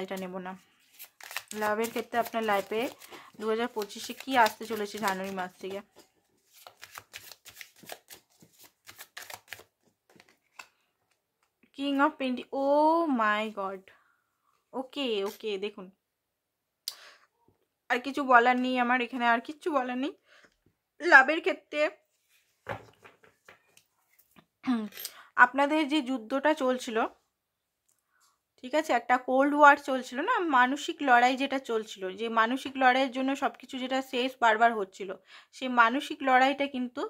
S1: এটা নেব না। লাভের ক্ষেত্রে আপনার লাইফে 2025-এ কি আসতে চলেছে জানুয়ারি মাস থেকে। King of pentacle, oh my god, okay দেখুন, আর কিছু বলার নেই আমার এখানে, আর কিচ্ছু বলার নেই। লাভের ক্ষেত্রে আপনাদের যে যুদ্ধটা চলছিল, ঠিক আছে, একটা কোল্ড ওয়ার চলছিল না, মানসিক লড়াই যেটা চলছিল, যে মানসিক লড়াইয়ের জন্য সব কিছু যেটা শেষ বারবার হচ্ছিল, সেই মানসিক লড়াইটা কিন্তু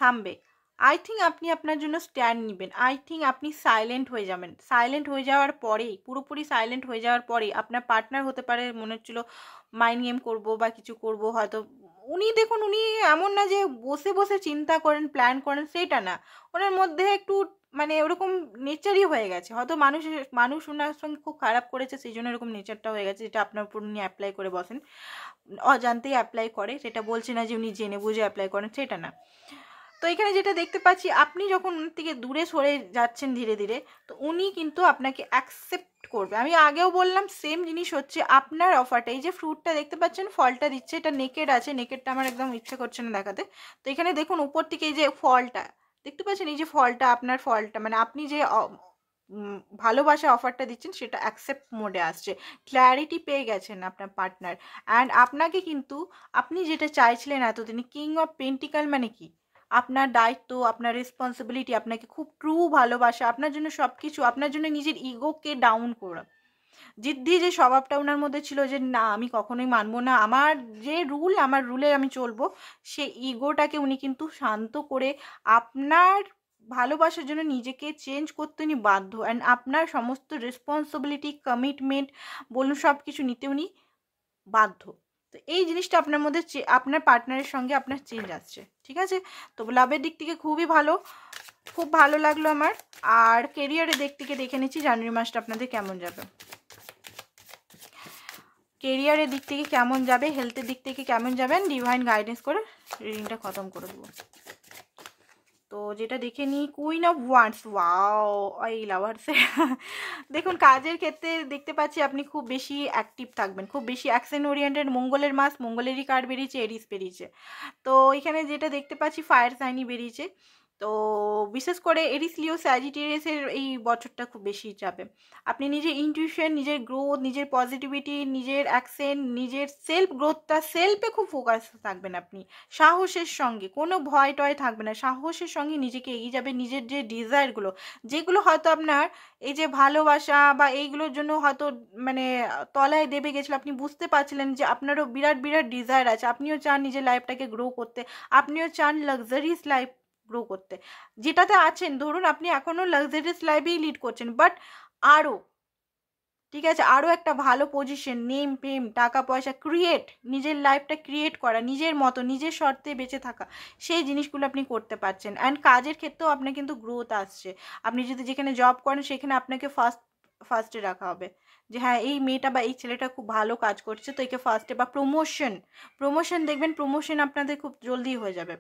S1: থামবে। আই থিঙ্ক আপনি আপনার জন্য স্ট্যান্ড নেবেন। আই থিঙ্ক আপনি সাইলেন্ট হয়ে যাবেন। সাইলেন্ট হয়ে যাওয়ার পরেই, পুরোপুরি সাইলেন্ট হয়ে যাওয়ার পরেই আপনার পার্টনার হতে পারে মনে হচ্ছিল মাইন্ড গেম করবো বা কিছু করব হয়তো, উনি দেখুন, উনি এমন না যে বসে বসে চিন্তা করেন প্ল্যান করেন, সেটা না, ওনার মধ্যে একটু মানে ওরকম নেচারই হয়ে গেছে। হয়তো মানুষ ওনার সঙ্গে খুব খারাপ করেছে, সেই জন্য এরকম নেচারটা হয়ে গেছে, যেটা আপনার উপর উনি অ্যাপ্লাই করে বসেন, অজান্তেই অ্যাপ্লাই করে। সেটা বলছে না যে উনি জেনে বুঝে অ্যাপ্লাই করেন, সেটা না। তো এখানে যেটা দেখতে পাচ্ছি, আপনি যখন উনি থেকে দূরে সরে যাচ্ছেন ধীরে ধীরে, তো উনি কিন্তু আপনাকে অ্যাকসেপ্ট করবে। আমি আগেও বললাম সেম জিনিস হচ্ছে আপনার অফারটা, এই যে ফ্রুটটা দেখতে পাচ্ছেন, ফলটা দিচ্ছে, এটা নেকেড আছে, নেকেডটা আমার একদম ইচ্ছে করছে না দেখাতে। তো এখানে দেখুন উপর থেকে এই যে ফলটা দেখতে পাচ্ছেন, এই যে ফলটা, আপনার ফলটা মানে আপনি যে ভালোবাসা অফারটা দিচ্ছেন সেটা অ্যাকসেপ্ট মোডে আসছে, ক্ল্যারিটি পেয়ে গেছেন আপনার পার্টনার। অ্যান্ড আপনাকে কিন্তু আপনি যেটা চাইছিলেন এতদিন, কিং অফ পেন্টিকাল মানে কি, আপনার দায়িত্ব, আপনার রেসপন্সিবিলিটি, আপনাকে খুব ট্রু ভালোবাসা, আপনার জন্য সব কিছু, আপনার জন্য নিজের ইগোকে ডাউন করা, জিদ্দি যে স্বভাবটা ওনার মধ্যে ছিল, যে না আমি কখনোই মানবো না, আমার যে রুল, আমার রুলে আমি চলবো, সেই ইগোটাকে উনি কিন্তু শান্ত করে আপনার ভালোবাসার জন্য নিজেকে চেঞ্জ করতে উনি বাধ্য। অ্যান্ড আপনার সমস্ত রেসপন্সিবিলিটি, কমিটমেন্ট বলুন, সব কিছু নিতে উনি বাধ্য। তো এই জিনিসটা আপনার মধ্যে আপনার পার্টনারের সঙ্গে আপনার চেঞ্জ আসছে। ঠিক আছে, তো লাভের দিক থেকে খুবই ভালো, খুব ভালো লাগলো আমার। আর কেরিয়ারের দিক থেকে দেখে নিচ্ছি জানুয়ারি মাসটা আপনাদের কেমন যাবে। কেরিয়ারের দিক থেকে কেমন যাবে, হেলথের দিক থেকে কেমন যাবেন, ডিভাইন গাইডেন্স করে রিডিংটা খতম করে দেবো। তো যেটা দেখে নিই, কুইন অফ ওয়ান্ডস, ওয়াও, এই লাভার্সে দেখুন কাজের ক্ষেত্রে দেখতে পাচ্ছি আপনি খুব বেশি অ্যাক্টিভ থাকবেন, খুব বেশি অ্যাকশন ওরিয়েন্টেড। মঙ্গলের মাস, মঙ্গলেরই কার্ড বেরিয়েছে, এরিস বেরিয়েছে। তো এখানে যেটা দেখতে পাচ্ছি ফায়ার সাইনই বেরিয়েছে। তো বিশেষ করে এরিস, লিও, স্যাজিটেরিয়াসের এই বছরটা খুব বেশি যাবে। আপনি নিজের ইনটিউশন, নিজের গ্রোথ, নিজের পজিটিভিটি, নিজের অ্যাকশন, নিজের সেলফ গ্রোথটা, সেলফে খুব ফোকাস থাকবেন আপনি। সাহসের সঙ্গে, কোনো ভয় টয় থাকবে না, সাহসের সঙ্গে নিজেকে এগিয়ে যাবে। নিজের যে ডিজায়ারগুলো, যেগুলো হয়তো আপনার এই যে ভালোবাসা বা এইগুলোর জন্য হয়তো মানে তলায় দেবে গেছিলো, আপনি বুঝতে পারছিলেন যে আপনারও বিরাট বিরাট ডিজায়ার আছে, আপনিও চান নিজের লাইফটাকে গ্রো করতে, আপনিও চান লাক্সারিয়াস লাইফ গ্রো করতে। যেটাতে আছেন, ধরুন আপনি এখনও লাক্সারিয়াস লাইফেই লিড করছেন, বাট আরও, ঠিক আছে, আরও একটা ভালো পজিশন, নেম, ফেম, টাকা পয়সা ক্রিয়েট, নিজের লাইফটা ক্রিয়েট করা, নিজের মতো নিজের শর্তে বেঁচে থাকা, সেই জিনিসগুলো আপনি করতে পারছেন। অ্যান্ড কাজের ক্ষেত্রেও আপনার কিন্তু গ্রোথ আসছে। আপনি যদি যেখানে জব করেন সেখানে আপনাকে ফার্স্টে রাখা হবে, যে হ্যাঁ এই মেয়েটা বা এই ছেলেটা খুব ভালো কাজ করছে, তো একে ফার্স্টে, বা প্রমোশন দেখবেন, প্রমোশন আপনাদের খুব জলদি হয়ে যাবে,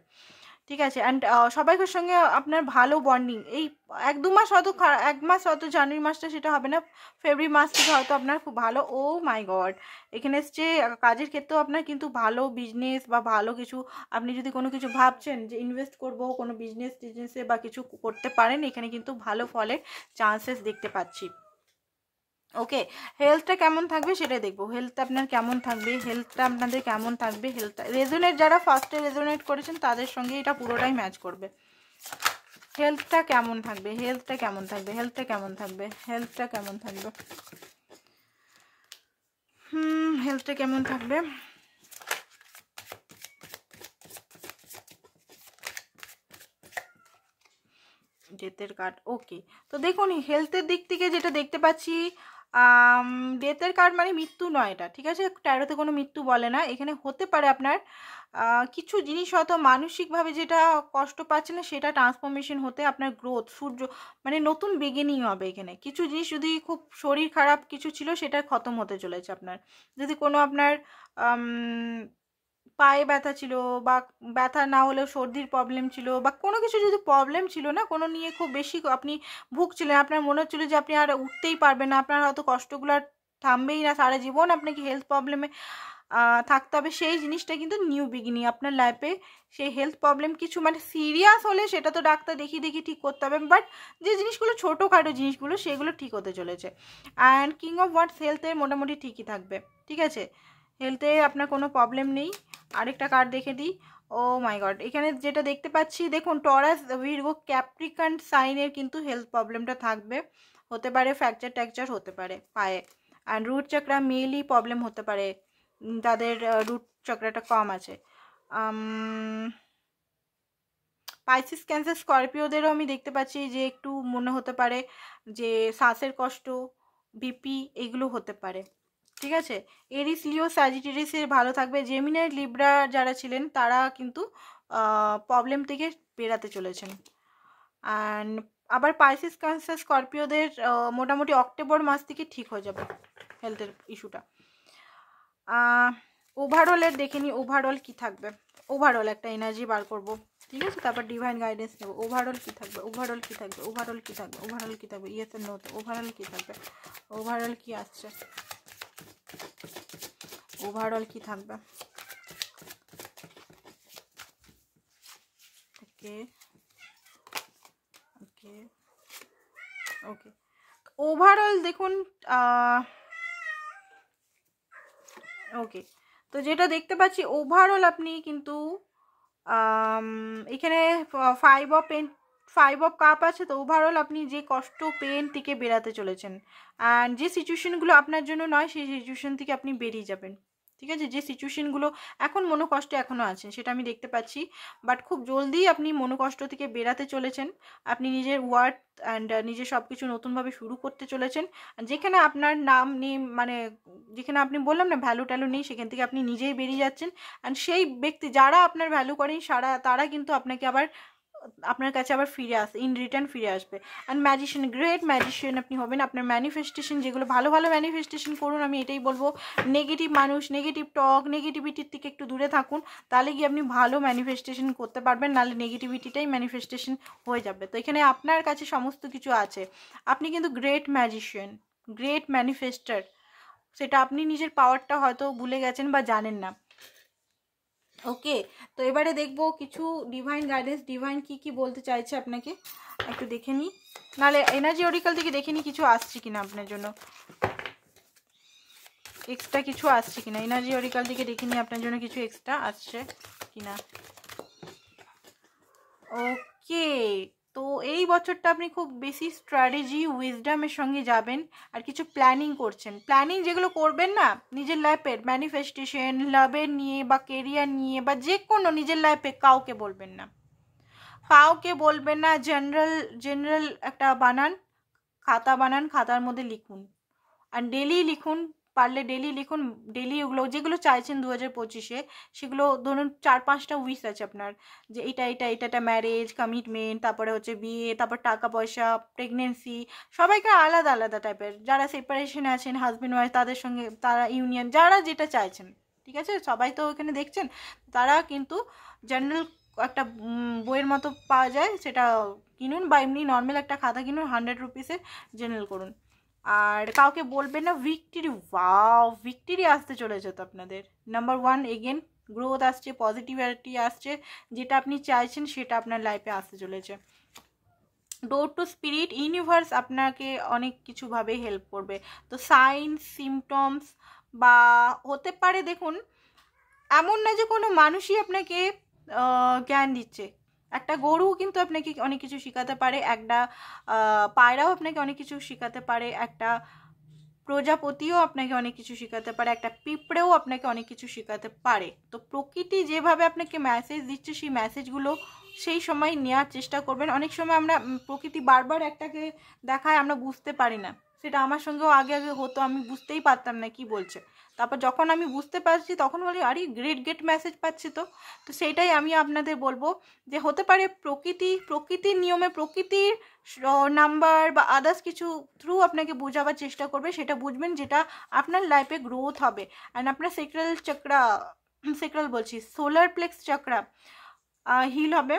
S1: ঠিক আছে। অ্যান্ড সবাইকার সঙ্গে আপনার ভালো বন্ডিং, এই 1-2 মাস হয়তো, 1 মাস হয়তো, জানুয়ারি মাসটা সেটা হবে না, ফেব্রুয়ারি মাস থেকে হয়তো আপনার খুব ভালো। ও মাই গড, এখানে এসছে কাজের ক্ষেত্রেও আপনার কিন্তু ভালো বিজনেস বা ভালো কিছু, আপনি যদি কোনো কিছু ভাবছেন যে ইনভেস্ট করব কোনো টিজনেসে বা কিছু করতে পারেন, এখানে কিন্তু ভালো ফলের চান্সেস দেখতে পাচ্ছি। ওকে, হেলথটা কেমন থাকবে সেটা দেখবো। হেলথটা আপনার কেমন থাকবে, হেলথটা আপনাদের কেমন থাকবে, হেলথটা রেজোনেট, যারা ফার্স্টে রেজোনেট করেছেন তাদের সঙ্গে এটা পুরোটাই ম্যাচ করবে। হেলথটা কেমন থাকবে, হেলথটা কেমন থাকবে, হেলথটা কেমন থাকবে, হেলথটা কেমন থাকবে, হেলথটা কেমন থাকবে। ডেথের কার্ড, ওকে। তো দেখুন হেলথের দিক থেকে যেটা দেখতে পাচ্ছি, ডেথের কার্ড মানে মৃত্যু নয় এটা, ঠিক আছে, ট্যারোতে কোনো মৃত্যু বলে না। এখানে হতে পারে আপনার কিছু জিনিস হয়তো মানসিকভাবে যেটা কষ্ট পাচ্ছে না, সেটা ট্রান্সফরমেশন হতে আপনার গ্রোথ, সূর্য মানে নতুন বিগিনিং হবে। এখানে কিছু জিনিস যদি খুব শরীর খারাপ কিছু ছিল সেটা খতম হতে চলেছে আপনার। যদি কোনো আপনার পায়ে ব্যথা ছিল, বা ব্যথা না হলেও সর্দির প্রবলেম ছিল, বা কোনো কিছু যদি প্রবলেম ছিল না, কোনো নিয়ে খুব বেশি আপনি ভুগছিলেন, আপনার মনে হচ্ছিলো যে আপনি আর উঠতেই পারবেন না, আপনার হয়তো কষ্টগুলো আর থামবেই না, সারা জীবন আপনাকে হেলথ প্রবলেমে থাকতে হবে, সেই জিনিসটা কিন্তু নিউ বিগিনিং আপনার লাইফে। সেই হেলথ প্রবলেম কিছু মানে সিরিয়াস হলে সেটা তো ডাক্তার দেখিয়ে ঠিক করতে হবে, বাট যে জিনিসগুলো ছোটোখাটো জিনিসগুলো সেগুলো ঠিক হতে চলেছে। অ্যান্ড কিং অফ ওয়ান্ডস হেলথের মোটামুটি ঠিকই থাকবে, ঠিক আছে, হেলথে আপনার কোনো প্রবলেম নেই। আরেকটা কার্ড দেখে দিই। ও মাই গড, এখানে যেটা দেখতে পাচ্ছি, দেখুন টরাস, ভিরগো, ক্যাপ্রিকন সাইনের কিন্তু হেলথ প্রবলেমটা থাকবে, হতে পারে ফ্র্যাকচার ট্যাকচার হতে পারে পায়ে। And root chakra mainly problem হতে পারে, তাদের রুট চক্রাটা কম আছে। পাইসিস, ক্যান্সার, স্করপিওদেরও আমি দেখতে পাচ্ছি যে একটু মনে হতে পারে যে শ্বাসের কষ্ট, বিপি এগুলো হতে পারে, ঠিক আছে। এরিস, লিও, স্যাজিটেরিয়াসের ভালো থাকবে। জেমিনাই, লিব্রা যারা ছিলেন তারা কিন্তু প্রবলেম থেকে বেরাতে চলেছেন। অ্যান্ড আবার পাইসিস, ক্যান্সার, স্করপিওদের মোটামুটি অক্টোবর মাস থেকে ঠিক হয়ে যাবে হেলথের ইস্যুটা। ওভারঅলের দেখে নিই, ওভারঅল কী থাকবে। ওভারঅল একটা এনার্জি বার করবো, ঠিক আছে, তারপর ডিভাইন গাইডেন্স নেবো। ওভারঅল কী থাকবে, ওভারঅল কী থাকবে, ওভারঅল কী থাকবে, ওভারঅল কী থাকবে, ইয়েস আর নোতে ওভারঅল কী থাকবে, ওভারঅল কী আসছে, ওভারঅল কী থাকবে। ওকে ওকে ওকে, ওভারঅল দেখুন, ওকে, তো যেটা দেখতে পাচ্ছি ওভারঅল আপনি কিন্তু এখানে 5 অফ কাপ আছে, তো ওভারঅল আপনি যে কষ্ট পেন থেকে বেরাতে চলেছেন। অ্যান্ড যে সিচুয়েশনগুলো আপনার জন্য নয় সেই সিচুয়েশন থেকে আপনি বেরিয়ে যাবেন, ঠিক আছে। যে সিচুয়েশনগুলো এখন মনোকষ্টে এখনও আছেন সেটা আমি দেখতে পাচ্ছি, বাট খুব জলদি আপনি মনোকষ্ট থেকে বেরাতে চলেছেন। আপনি নিজের ওয়ার্ড অ্যান্ড নিজের সব কিছু নতুনভাবে শুরু করতে চলেছেন। যেখানে আপনার নাম নেই, মানে যেখানে আপনি বললাম না ভ্যালু ট্যালু নেই, সেখান থেকে আপনি নিজেই বেরিয়ে যাচ্ছেন। অ্যান্ড সেই ব্যক্তি যারা আপনার ভ্যালু করেন তারা কিন্তু আপনাকে আবার আপনার কাছে আবার ফিরে আসে, ইন রিটার্ন ফিরে আসবে। অ্যান্ড ম্যাজিশিয়ান, গ্রেট ম্যাজিশিয়ান আপনি হবেন। আপনার ম্যানিফেস্টেশন যেগুলো ভালো ভালো ম্যানিফেস্টেশন করুন, আমি এটাই বলবো। নেগেটিভ মানুষ, নেগেটিভ টক, নেগেটিভিটির থেকে একটু দূরে থাকুন, তাহলে গিয়ে আপনি ভালো ম্যানিফেস্টেশন করতে পারবেন, নাহলে নেগেটিভিটিটাই ম্যানিফেস্টেশন হয়ে যাবে। তো এখানে আপনার কাছে সমস্ত কিছু আছে, আপনি কিন্তু গ্রেট ম্যাজিশিয়ান, গ্রেট ম্যানিফেস্টার। সেটা আপনি নিজের পাওয়ারটা হয়তো ভুলে গেছেন বা জানেন না। ওকে, তো এবারে দেখবো কিছু ডিভাইন গাইডেন্স, ডিভাইন কি কি বলতে চাইছে আপনাকে একটু দেখে নিই, নাহলে এনার্জি অরিকাল থেকে দেখে নিই কিছু আসছে কিনা আপনার জন্য, এক্সট্রা কিছু আসছে কিনা। এনার্জি অরিকাল থেকে দেখে নিই আপনার জন্য কিছু এক্সট্রা আসছে কিনা। ওকে, তো এই বছরটা আপনি খুব বেশি স্ট্র্যাটেজি উইজডামের সঙ্গে যাবেন, আর কিছু প্ল্যানিং করছেন। প্ল্যানিং যেগুলো করবেন না নিজের লাইফের, ম্যানিফেস্টেশন, লাভের নিয়ে বা কেরিয়ার নিয়ে বা যে কোনো নিজের লাইফে, কাউকে বলবেন না, কাউকে বলবেন না। জেনারেল একটা বানান, খাতা বানান, খাতার মধ্যে লিখুন, আর ডেলি লিখুন, পারলে ডেলি লিখুন। ডেলি ওগুলো যেগুলো চাইছেন 2025-এ, সেগুলো ধরুন 4-5টা উইশ আছে আপনার, যে এটা ম্যারেজ, কমিটমেন্ট, তারপরে হচ্ছে বিয়ে, তারপর টাকা পয়সা, প্রেগনেন্সি। সবাইকে আলাদা আলাদা টাইপের, যারা সেপারেশনে আছেন হাজব্যান্ড ওয়াইফ, তাদের সঙ্গে তারা ইউনিয়ন, যারা যেটা চাইছেন, ঠিক আছে, সবাই তো এখানে দেখছেন। তারা কিন্তু জেনারেল একটা বইয়ের মতো পাওয়া যায়, সেটা কিনুন, বা এমনি নর্মাল একটা খাতা কিনুন, 100 রুপিসের, জেনারেল করুন। আর কাউকে বলবেন না ভিক্টরি। ওয়াও, ভিক্টরি আসতে চলেছে তো আপনাদের। নাম্বার 1 এগেন গ্রোথ আসছে, পজিটিভিটি আসছে, যেটা আপনি চাইছেন সেটা আপনার লাইফে আসতে চলেছে। ডোর টু স্পিরিট, ইউনিভার্স আপনাকে অনেক কিছুভাবে হেল্প করবে। তো সাইন সিমটমস বা হতে পারে, দেখুন এমন না যে কোনো মানুষই আপনাকে জ্ঞান দিচ্ছে। একটা গরু কিন্তু আপনাকে অনেক কিছু শেখাতে পারে, একটা পায়রাও আপনাকে অনেক কিছু শেখাতে পারে, একটা প্রজাপতিও আপনাকে অনেক কিছু শেখাতে পারে, একটা পিঁপড়েও আপনাকে অনেক কিছু শেখাতে পারে। তো প্রকৃতি যেভাবে আপনাকে মেসেজ দিচ্ছে, সেই মেসেজগুলো সেই সময় নেওয়ার চেষ্টা করবেন। অনেক সময় আমরা প্রকৃতি বারবার একটাকে দেখায়, আমরা বুঝতে পারি না। সেটা আমার সঙ্গেও আগে আগে হতো, আমি বুঝতেই পারতাম না কি বলছে। তারপর যখন আমি বুঝতে পারছি, তখন বলি আরে গ্রেট মেসেজ পাচ্ছি। তো তো সেইটাই আমি আপনাদের বলবো, যে হতে পারে প্রকৃতির নিয়মে, প্রকৃতির নাম্বার বা আদার্স কিছু থ্রু আপনাকে বোঝাবার চেষ্টা করবে, সেটা বুঝবেন, যেটা আপনার লাইফে গ্রোথ হবে। অ্যান্ড আপনার সেক্রাল বলছি, সোলার প্লেক্স চক্রা হিল হবে।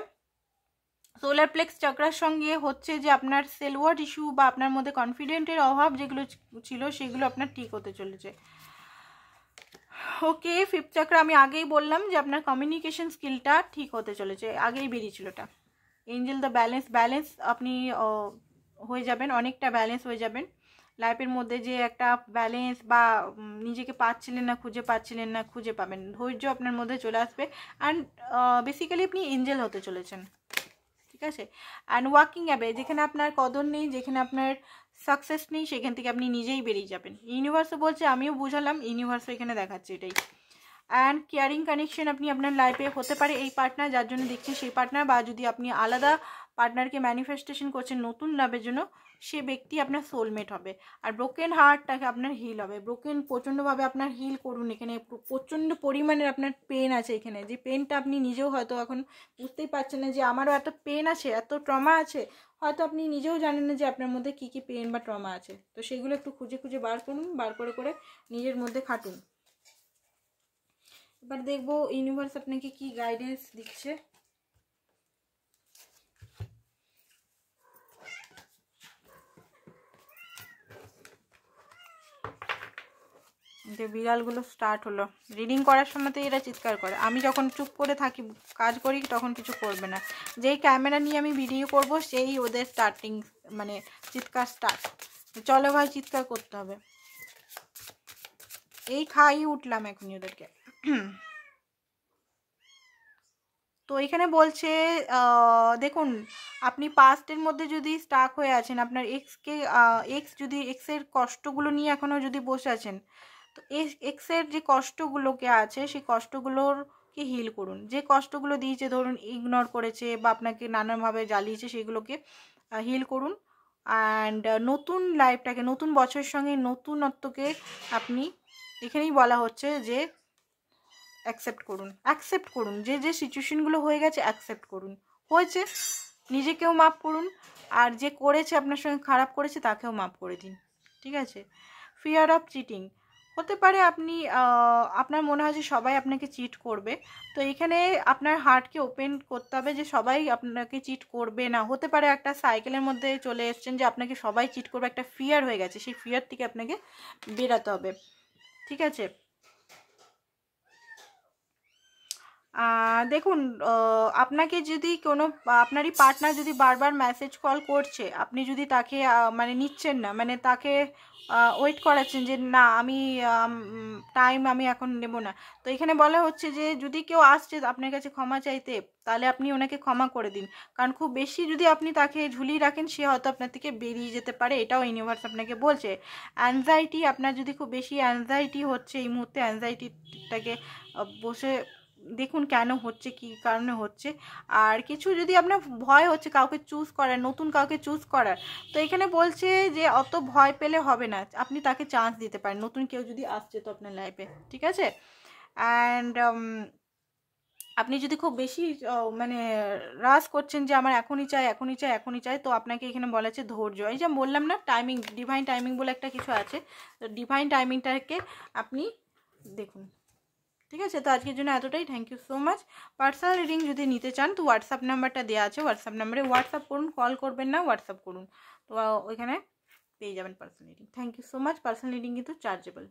S1: সোলার প্লেক্স চক্রার সঙ্গে হচ্ছে যে আপনার সেলওয়ার্ড ইস্যু বা আপনার মধ্যে কনফিডেন্টের অভাব যেগুলো ছিল, সেগুলো আপনার ঠিক হতে চলেছে। ওকে, 5th চক্র আমি আগেই বললাম যে আপনার কমিউনিকেশন স্কিলটা ঠিক হতে চলেছে, আগেই বেরিয়েছিল এটা। এঞ্জেল দ্য ব্যালেন্স আপনি হয়ে যাবেন, অনেকটা ব্যালেন্স হয়ে যাবেন লাইফের মধ্যে। যে একটা ব্যালেন্স বা নিজেকে পাচ্ছিলেন না, খুঁজে পাচ্ছিলেন না, খুঁজে পাবেন, ধৈর্য আপনার মধ্যে চলে আসবে। অ্যান্ড বেসিক্যালি আপনি এঞ্জেল হতে চলেছেন, ঠিক আছে। অ্যান্ড ওয়াকিং অ্যাবে, যেখানে আপনার কদর নেই, যেখানে আপনার সাকসেস নেই, সেখান থেকে আপনি নিজেই বেরিয়ে যাবেন। ইউনিভার্সও বলছে, আমিও বুঝালাম, ইউনিভার্সও এখানে দেখাচ্ছে এটাই। অ্যান্ড কেয়ারিং কানেকশন আপনি আপনার লাইফে হতে পারে এই পার্টনার যার জন্য দেখছেন সেই পার্টনার, বা যদি আপনি আলাদা পার্টনারকে ম্যানিফেস্টেশন করছেন নতুন লাভের জন্য, সে ব্যক্তি আপনার সোলমেট হবে। আর ব্রোকেন হার্টটাকে আপনার হিল হবে, ব্রোকেন প্রচণ্ডভাবে আপনার হিল করুন। এখানে প্রচণ্ড পরিমাণের আপনার পেন আছে, এখানে যে পেনটা আপনি নিজেও হয়তো এখন বুঝতেই পারছেন না, যে আমারও এত পেন আছে, এত ট্রমা আছে, হয়তো আপনি নিজেও জানেন না যে আপনার মধ্যে কী কী পেন বা ট্রমা আছে। তো সেগুলো একটু খুঁজে খুঁজে বার করুন, বার করে করে নিজের মধ্যে খাটুন। এবার দেখবো ইউনিভার্স আপনাকে কি গাইডেন্স দিচ্ছে। যে বিড়ালগুলো স্টার্ট হলো, রিডিং করার সময় তো এরা চিৎকার করে। আমি যখন চুপ করে থাকি, কাজ করি, তখন কিছু করবে না। যেই ক্যামেরা নিয়ে আমি ভিডিও করব, সেই ওদের স্টার্টিং, মানে চিৎকার স্টার্ট। চলো ভাই, চিৎকার করতে হবে। এই খাইয়ে উঠলাম এখনই ওদেরকে। তো এখানে বলছে, দেখুন আপনি পাস্টের মধ্যে যদি স্টাক হয়ে আছেন, আপনার এক্সের কষ্টগুলো নিয়ে এখনও যদি বসে আছেন, তো এক্সের যে কষ্টগুলোকে আছে, সেই কষ্টগুলোকে হিল করুন। যে কষ্টগুলো দিয়েছে, ধরুন ইগনোর করেছে বা আপনাকে নানানভাবে জ্বালিয়েছে, সেগুলোকে হিল করুন। অ্যান্ড নতুন লাইফটাকে, নতুন বছরের সঙ্গে নতুনত্বকে আপনি, এখানেই বলা হচ্ছে যে অ্যাকসেপ্ট করুন যে সিচুয়েশনগুলো হয়ে গেছে, অ্যাকসেপ্ট করুন। হয়েছে, নিজেকেও মাফ করুন, আর যে করেছে আপনার সঙ্গে খারাপ করেছে তাকেও মাফ করে দিন, ঠিক আছে? ফিয়ার অফ চিটিং, হতে পারে আপনি আপনার মনে হয় যে সবাই আপনাকে চিট করবে, তো এখানে আপনার হার্টকে ওপেন করতে হবে যে সবাই আপনাকে চিট করবে না। হতে পারে একটা সাইকেলের মধ্যে চলে এসেছেন যে আপনাকে সবাই চিট করবে, একটা ফিয়ার হয়ে গেছে, সেই ফিয়ার থেকে আপনাকে বেরাতে হবে, ঠিক আছে? দেখুন, আপনাকে যদি কোনো আপনারই পার্টনার যদি বারবার মেসেজ কল করছে, আপনি যদি তাকে মানে নিচ্ছেন না, মানে তাকে ওয়েট করাচ্ছেন যে না আমি টাইম আমি এখন নেব না, তো এখানে বলা হচ্ছে যে যদি কেউ আসছে আপনার কাছে ক্ষমা চাইতে, তাহলে আপনি ওনাকে ক্ষমা করে দিন, কারণ খুব বেশি যদি আপনি তাকে ঝুলিয়ে রাখেন সে হয়তো আপনার থেকে বেরিয়ে যেতে পারে, এটাও ইউনিভার্স আপনাকে বলছে। অ্যাংজাইটি, আপনার যদি খুব বেশি অ্যাংজাইটি হচ্ছে এই মুহূর্তে, অ্যাংজাইটিটাকে বসে দেখুন কেন হচ্ছে, কি কারণে হচ্ছে। আর কিছু যদি আপনার ভয় হচ্ছে কাউকে চুজ করার, নতুন কাউকে চুজ করার, তো এখানে বলছে যে অত ভয় পেলে হবে না, আপনি তাকে চান্স দিতে পারেন, নতুন কেউ যদি আসছে তো আপনার লাইফে, ঠিক আছে? অ্যান্ড আপনি যদি খুব বেশি মানে রাশ করছেন যে আমার এখনই চাই এখনই চাই এখনই চাই, তো আপনাকে এখানে বলা আছে ধৈর্য। এই যে বললাম না টাইমিং, ডিভাইন টাইমিং বলে একটা কিছু আছে, তো ডিভাইন টাইমিংটাকে আপনি দেখুন, ঠিক আছে? তো আজকের জন্য এতটাই, thank you so much. Personal reading যদি নিতে চান তো হোয়াটসঅ্যাপ নাম্বারটা দেওয়া আছে, হোয়াটসঅ্যাপ নাম্বারে হোয়াটসঅ্যাপ করুন, কল করবেন না, হোয়াটসঅ্যাপ করুন, তো ওইখানে পেয়ে যাবেন personal reading. Thank you so much. Personal reading কিন্তু চার্জেবল।